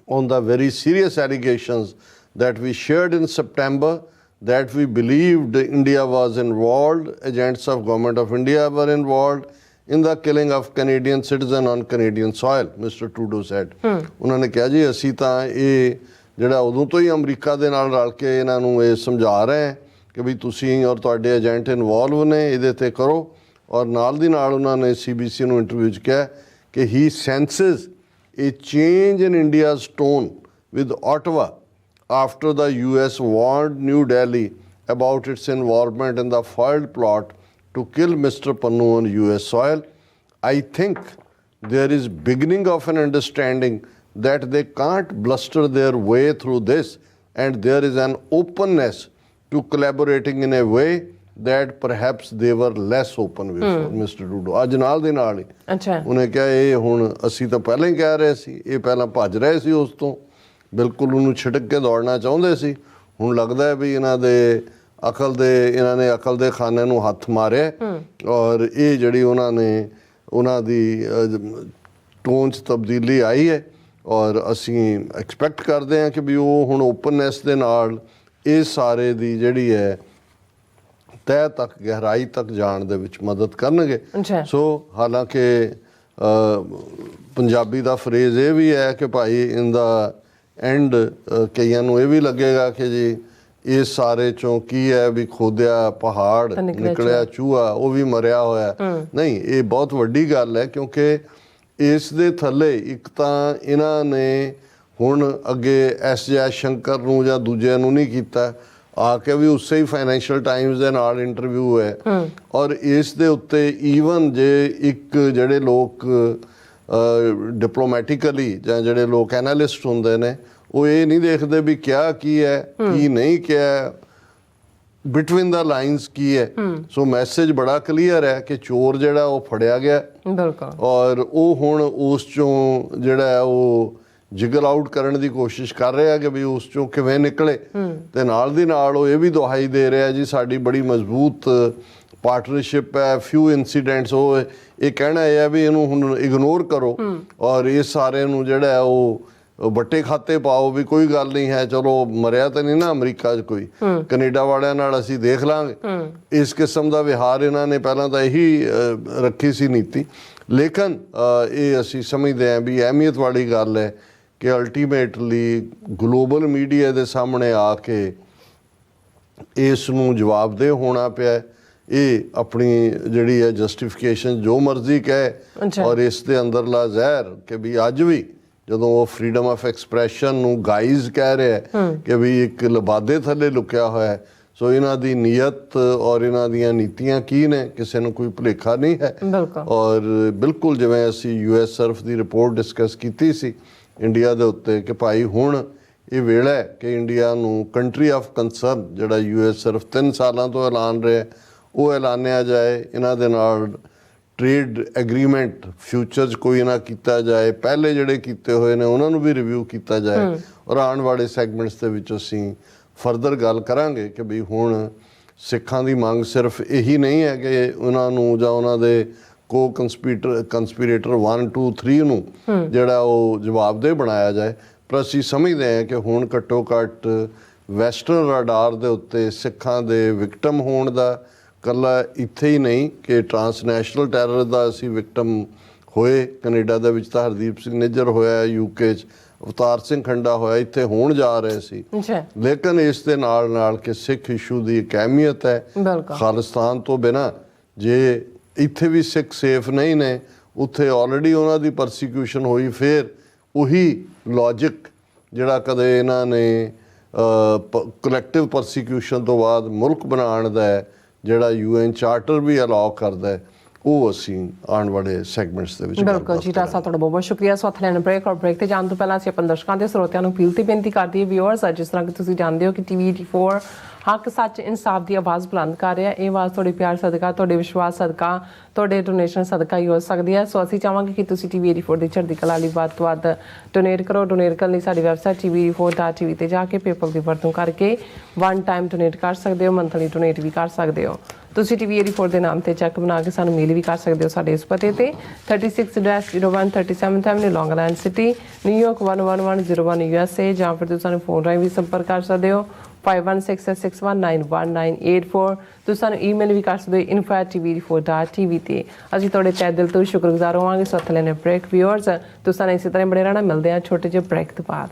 on the very serious allegations that we shared in September that we believed India was involved, agents of government of India were involved in the killing of Canadian citizen on Canadian soil, Mr. Trudeau said. ਉਹਨਾਂ ਨੇ ਕਿਹਾ ਜੀ ਅਸੀਂ ਤਾਂ ਇਹ ਜਿਹੜਾ ਉਦੋਂ ਤੋਂ ਹੀ ਅਮਰੀਕਾ ਦੇ ਨਾਲ ਰਲ ਕੇ ਇਹਨਾਂ ਨੂੰ ਇਹ ਸਮਝਾ ਰਹੇ ਹਾਂ ਕਿ ਵੀ ਤੁਸੀਂ ਔਰ ਤੁਹਾਡੇ ਏਜੰਟ ਇਨਵੋਲਵ ਨੇ ਇਹਦੇ 'ਤੇ ਕਰੋ। ਔਰ ਨਾਲ ਦੀ ਨਾਲ ਉਹਨਾਂ ਨੇ CBC ਨੂੰ ਇੰਟਰਵਿਊ 'ਚ ਕਿਹਾ ਕਿ he senses a change in India's tone with Ottawa after the US warned New Delhi about its involvement in the foiled plot to kill Mr. Pannu on US soil. I think there is beginning of an understanding that they can't bluster their way through this, and there is an openness to collaborating in a way that perhaps they were less open before. Mr. Trudeau ਅੱਜ ਨਾਲ ਦੇ ਨਾਲ ਹੀ ਉਹਨੇ ਕਿਹਾ ਇਹ ਹੁਣ ਅਸੀਂ ਤਾਂ ਪਹਿਲਾਂ ਹੀ ਕਹਿ ਰਹੇ ਸੀ, ਇਹ ਪਹਿਲਾਂ ਭੱਜ ਰਹੇ ਸੀ ਉਸ ਤੋਂ, ਬਿਲਕੁਲ ਉਹਨੂੰ ਛਿੜਕ ਕੇ ਦੌੜਨਾ ਚਾਹੁੰਦੇ ਸੀ। ਹੁਣ ਲੱਗਦਾ ਹੈ ਵੀ ਇਹਨਾਂ ਨੇ ਅਕਲ ਦੇ ਖਾਨੇ ਨੂੰ ਹੱਥ ਮਾਰਿਆ ਔਰ ਇਹ ਜਿਹੜੀ ਉਹਨਾਂ ਦੀ ਟੋਨ 'ਚ ਤਬਦੀਲੀ ਆਈ ਹੈ ਔਰ ਅਸੀਂ ਐਕਸਪੈਕਟ ਕਰਦੇ ਹਾਂ ਕਿ ਵੀ ਉਹ ਹੁਣ ਓਪਨਨੈਸ ਦੇ ਨਾਲ ਇਹ ਸਾਰੇ ਦੀ ਜਿਹੜੀ ਹੈ ਤਹਿ ਤੱਕ ਗਹਿਰਾਈ ਤੱਕ ਜਾਣ ਦੇ ਵਿੱਚ ਮਦਦ ਕਰਨਗੇ। ਸੋ ਹਾਲਾਂਕਿ ਪੰਜਾਬੀ ਦਾ ਫਰੇਜ਼ ਇਹ ਵੀ ਹੈ ਕਿ ਭਾਈ ਇਨ ਦਾ ਐਂਡ ਕਈਆਂ ਨੂੰ ਇਹ ਵੀ ਲੱਗੇਗਾ ਕਿ ਜੀ ਇਸ ਸਾਰੇ ਚੋਂ ਕੀ ਹੈ ਵੀ ਖੋਦਿਆ ਪਹਾੜ ਨਿਕਲਿਆ ਚੂਹਾ, ਉਹ ਵੀ ਮਰਿਆ ਹੋਇਆ। ਨਹੀਂ, ਇਹ ਬਹੁਤ ਵੱਡੀ ਗੱਲ ਹੈ ਕਿਉਂਕਿ ਇਸ ਦੇ ਥੱਲੇ ਇੱਕ ਤਾਂ ਇਹਨਾਂ ਨੇ ਹੁਣ ਅੱਗੇ ਜੈ ਸ਼ੰਕਰ ਨੂੰ ਜਾਂ ਦੂਜਿਆਂ ਨੂੰ ਨਹੀਂ ਕੀਤਾ, ਆ ਕੇ ਵੀ ਉਸੇ ਹੀ ਫਾਈਨੈਂਸ਼ੀਅਲ ਟਾਈਮਸ ਦੇ ਨਾਲ ਇੰਟਰਵਿਊ ਹੈ ਔਰ ਇਸ ਦੇ ਉੱਤੇ ਈਵਨ ਜੇ ਇੱਕ ਜਿਹੜੇ ਲੋਕ ਡਿਪਲੋਮੈਟਿਕਲੀ ਜਾਂ ਜਿਹੜੇ ਲੋਕ ਐਨਾਲਿਸਟ ਹੁੰਦੇ ਨੇ ਉਹ ਇਹ ਨਹੀਂ ਦੇਖਦੇ ਵੀ ਕਿਆ ਕੀ ਹੈ ਕੀ ਨਹੀਂ ਕਿਹਾ, ਬਿਟਵੀਨ ਦਾ ਲਾਈਨਸ ਕੀ ਹੈ। ਸੋ ਮੈਸੇਜ ਬੜਾ ਕਲੀਅਰ ਹੈ ਕਿ ਚੋਰ ਜਿਹੜਾ ਉਹ ਫੜਿਆ ਗਿਆ ਔਰ ਉਹ ਹੁਣ ਉਸ ਚੋਂ ਜਿਹੜਾ ਉਹ ਜਿਗਲ ਆਊਟ ਕਰਨ ਦੀ ਕੋਸ਼ਿਸ਼ ਕਰ ਰਿਹਾ ਕਿ ਵੀ ਉਸ ਚੋਂ ਕਿਵੇਂ ਨਿਕਲੇ ਤੇ ਨਾਲ ਦੀ ਨਾਲ ਉਹ ਇਹ ਵੀ ਦੁਹਾਈ ਦੇ ਰਿਹਾ ਜੀ ਸਾਡੀ ਬੜੀ ਮਜ਼ਬੂਤ ਪਾਰਟਨਰਸ਼ਿਪ ਹੈ, ਫਿਊ ਇਨਸੀਡੈਂਟਸ। ਉਹ ਇਹ ਕਹਿਣਾ ਇਹ ਹੈ ਵੀ ਇਹਨੂੰ ਹੁਣ ਇਗਨੋਰ ਕਰੋ ਔਰ ਇਹ ਸਾਰੇ ਨੂੰ ਜਿਹੜਾ ਉਹ ਵੱਟੇ ਖਾਤੇ ਪਾਓ ਵੀ ਕੋਈ ਗੱਲ ਨਹੀਂ ਹੈ, ਚਲੋ ਮਰਿਆ ਤਾਂ ਨਹੀਂ ਨਾ ਅਮਰੀਕਾ 'ਚ ਕੋਈ, ਕੈਨੇਡਾ ਵਾਲਿਆਂ ਨਾਲ ਅਸੀਂ ਦੇਖ ਲਾਂਗੇ। ਇਸ ਕਿਸਮ ਦਾ ਵਿਹਾਰ ਇਹਨਾਂ ਨੇ ਪਹਿਲਾਂ ਤਾਂ ਇਹੀ ਰੱਖੀ ਸੀ ਨੀਤੀ। ਲੇਕਿਨ ਇਹ ਅਸੀਂ ਸਮਝਦੇ ਹਾਂ ਵੀ ਅਹਿਮੀਅਤ ਵਾਲੀ ਗੱਲ ਹੈ ਕਿ ਅਲਟੀਮੇਟਲੀ ਗਲੋਬਲ ਮੀਡੀਆ ਦੇ ਸਾਹਮਣੇ ਆ ਕੇ ਇਸ ਨੂੰ ਜਵਾਬਦੇਹ ਹੋਣਾ ਪਿਆ। ਇਹ ਆਪਣੀ ਜਿਹੜੀ ਹੈ ਜਸਟੀਫਿਕੇਸ਼ਨ ਜੋ ਮਰਜ਼ੀ ਕਹੇ ਔਰ ਇਸ ਦੇ ਅੰਦਰਲਾ ਜ਼ਹਿਰ ਕਿ ਵੀ ਅੱਜ ਵੀ ਜਦੋਂ ਉਹ ਫਰੀडम ਆਫ ਐਕਸਪ੍ਰੈਸ਼ਨ ਨੂੰ ਗਾਈਜ਼ ਕਹਿ ਰਿਹਾ ਕਿ ਵੀ ਇੱਕ ਲਬਾਦੇ ਥੱਲੇ ਲੁਕਿਆ ਹੋਇਆ। ਸੋ ਇਹਨਾਂ ਦੀ ਨੀਅਤ ਔਰ ਇਹਨਾਂ ਦੀਆਂ ਨੀਤੀਆਂ ਕੀ ਨੇ ਕਿਸੇ ਨੂੰ ਕੋਈ ਭੁਲੇਖਾ ਨਹੀਂ ਹੈ। ਔਰ ਬਿਲਕੁਲ ਜਿਵੇਂ ਅਸੀਂ US ਸਰਫ ਦੀ ਰਿਪੋਰਟ ਡਿਸਕਸ ਕੀਤੀ ਸੀ ਇੰਡੀਆ ਦੇ ਉੱਤੇ ਕਿ ਭਾਈ ਹੁਣ ਇਹ ਵੇਲਾ ਹੈ ਕਿ ਇੰਡੀਆ ਨੂੰ ਕੰਟਰੀ ਆਫ ਕੰਸਰਨ ਜਿਹੜਾ US ਸਿਰਫ 3 ਸਾਲਾਂ ਤੋਂ ਐਲਾਨ ਰਿਹਾ ਉਹ ਐਲਾਨਿਆ ਜਾਏ, ਇਹਨਾਂ ਦੇ ਨਾਲ ਟ੍ਰੇਡ ਐਗਰੀਮੈਂਟ ਫਿਊਚਰ 'ਚ ਕੋਈ ਨਾ ਕੀਤਾ ਜਾਏ, ਪਹਿਲੇ ਜਿਹੜੇ ਕੀਤੇ ਹੋਏ ਨੇ ਉਹਨਾਂ ਨੂੰ ਵੀ ਰਿਵਿਊ ਕੀਤਾ ਜਾਏ ਔਰ ਆਉਣ ਵਾਲੇ ਸੈਗਮੈਂਟਸ ਦੇ ਵਿੱਚ ਅਸੀਂ ਫਰਦਰ ਗੱਲ ਕਰਾਂਗੇ ਕਿ ਵੀ ਹੁਣ ਸਿੱਖਾਂ ਦੀ ਮੰਗ ਸਿਰਫ ਇਹੀ ਨਹੀਂ ਹੈ ਕਿ ਉਹਨਾਂ ਨੂੰ ਜਾਂ ਉਹਨਾਂ ਦੇ ਕੰਸਪੀਰੇਟਰ 1 2 3 ਨੂੰ ਜਿਹੜਾ ਉਹ ਜਵਾਬਦੇਹ ਬਣਾਇਆ ਜਾਏ, ਪਰ ਅਸੀਂ ਸਮਝਦੇ ਹਾਂ ਕਿ ਹੁਣ ਘੱਟੋ ਘੱਟ ਵੈਸਟਰਨ ਰਾਡਾਰ ਦੇ ਉੱਤੇ ਸਿੱਖਾਂ ਦੇ ਵਿਕਟਮ ਹੋਣ ਦਾ ਇਕੱਲਾ ਇੱਥੇ ਹੀ ਨਹੀਂ ਕਿ ਟਰਾਂਸਨੈਸ਼ਨਲ ਟੈਰਰ ਦਾ ਅਸੀਂ ਵਿਕਟਮ ਹੋਏ, ਕੈਨੇਡਾ ਦੇ ਵਿੱਚ ਤਾਂ ਹਰਦੀਪ ਸਿੰਘ ਨਿੱਜਰ ਹੋਇਆ, UK 'ਚ ਅਵਤਾਰ ਸਿੰਘ ਖੰਡਾ ਹੋਇਆ, ਇੱਥੇ ਹੋਣ ਜਾ ਰਹੇ ਸੀ। ਲੇਕਿਨ ਇਸ ਦੇ ਨਾਲ ਨਾਲ ਕਿ ਸਿੱਖ ਇਸ਼ੂ ਦੀ ਇੱਕ ਅਹਿਮੀਅਤ ਹੈ। ਖਾਲਿਸਤਾਨ ਤੋਂ ਬਿਨਾਂ ਜੇ ਇੱਥੇ ਵੀ ਸਿੱਖ ਸੇਫ ਨਹੀਂ ਨੇ, ਉੱਥੇ ਆਲਰੇਡੀ ਉਹਨਾਂ ਦੀ ਪਰਸੀਕਿਊਸ਼ਨ ਹੋਈ, ਫਿਰ ਉਹੀ ਲੌਜਿਕ ਜਿਹੜਾ ਕਦੇ ਇਹਨਾਂ ਨੇ ਕਲੈਕਟਿਵ ਪਰਸੀਕਿਊਸ਼ਨ ਤੋਂ ਬਾਅਦ ਮੁਲਕ ਬਣਾਉਣ ਦਾ ਹੈ, ਜਿਹੜਾ UN ਚਾਰਟਰ ਵੀ ਅਲਾਉ ਕਰਦਾ ਹੈ, ਉਹ ਅਸੀਂ ਆਉਣ ਵਾਲੇ ਸੈਗਮੈਂਟਸ ਦੇ ਵਿੱਚ ਬਿਲਕੁਲ ਜੀ। ਡਾਕਟਰ ਸਾਹਿਬ ਤੁਹਾਡਾ ਬਹੁਤ ਬਹੁਤ ਸ਼ੁਕਰੀਆ। ਸੋ ਹੱਥ ਲੈਣ ਬ੍ਰੇਕ ਔਰ ਬ੍ਰੇਕ ਤੇ ਜਾਣ ਤੋਂ ਪਹਿਲਾਂ ਅਸੀਂ ਆਪਣੇ ਦਰਸ਼ਕਾਂ ਤੇ ਸਰੋਤਿਆਂ ਨੂੰ ਅਪੀਲ ਤੇ ਬੇਨਤੀ ਕਰਦੀ ਹੈ ਵਿਊਅਰਸ, ਜਿਸ ਤਰ੍ਹਾਂ ਕਿ ਤੁਸੀਂ ਜਾਣਦੇ ਹੋ ਕਿ TV 84 ਹੱਕ ਸੱਚ ਇਨਸਾਫ ਦੀ ਆਵਾਜ਼ ਬੁਲੰਦ ਕਰ ਰਿਹਾ। ਇਹ ਆਵਾਜ਼ ਤੁਹਾਡੇ ਪਿਆਰ ਸਦਕਾ, ਤੁਹਾਡੇ ਵਿਸ਼ਵਾਸ ਸਦਕਾ, ਤੁਹਾਡੇ ਡੋਨੇਸ਼ਨ ਸਦਕਾ ਹੀ ਹੋ ਸਕਦੀ ਹੈ। ਸੋ ਅਸੀਂ ਚਾਹਾਂਗੇ ਕਿ ਤੁਸੀਂ TV 84 ਦੀ ਚੜ੍ਹਦੀ ਕਲਾ ਲਈ ਵੱਧ ਤੋਂ ਵੱਧ ਡੋਨੇਟ ਕਰੋ। ਡੋਨੇਟ ਕਰਨ ਲਈ ਸਾਡੀ ਵੈਬਸਾਈਟ tv84.tv ਤੇ ਜਾ ਕੇ ਪੇਪਲ ਦੀ ਵਰਤੋਂ ਕਰਕੇ 1 ਟਾਈਮ ਡੋਨੇਟ ਕਰ ਸਕਦੇ ਹੋ, ਮੰਥਲੀ ਡੋਨੇਟ ਵੀ ਕਰ ਸਕਦੇ ਹੋ। ਤੁਸੀਂ TV 84 ਦੇ ਨਾਮ ਤੇ ਚੈੱਕ ਬਣਾ ਕੇ ਸਾਨੂੰ ਮੇਲ ਵੀ ਕਰ ਸਕਦੇ ਹੋ ਸਾਡੇ ਇਸ ਪਤੇ ਤੇ 36-01 37th Avenue ਲੌਂਗ ਆਈਲੈਂਡ ਸਿਟੀ, ਨਿਊਯਾਰਕ 11101 USA, ਜਾਂ ਫਿਰ ਤੁਸੀਂ ਸਾਨੂੰ ਫੋਨ ਰਾਹੀਂ ਵੀ ਸੰਪਰਕ ਕਰ ਸਕਦੇ ਹੋ 5166619184। ਤੁਸੀਂ ਸਾਨੂੰ ਈਮੇਲ ਵੀ ਕਰ ਸਕਦੇ ਹੋ info@tv84.tv ਤੇ। ਅਸੀਂ ਤੁਹਾਡੇ ਤਹਿ ਦਿਲ ਤੋਂ ਸ਼ੁਕਰਗੁਜ਼ਾਰ ਹੋਵਾਂਗੇ। ਸੋ ਹੱਥ ਲੈਣੇ ਬ੍ਰੇਕ ਵਿਊਅਰਸ, ਤੁਸੀਂ ਸਾਨੂੰ ਇਸੇ ਤਰ੍ਹਾਂ ਬਣੇ ਰਹਿਣਾ। ਮਿਲਦੇ ਹਾਂ ਛੋਟੇ ਜਿਹੇ ਬ੍ਰੇਕ ਤੋਂ ਬਾਅਦ।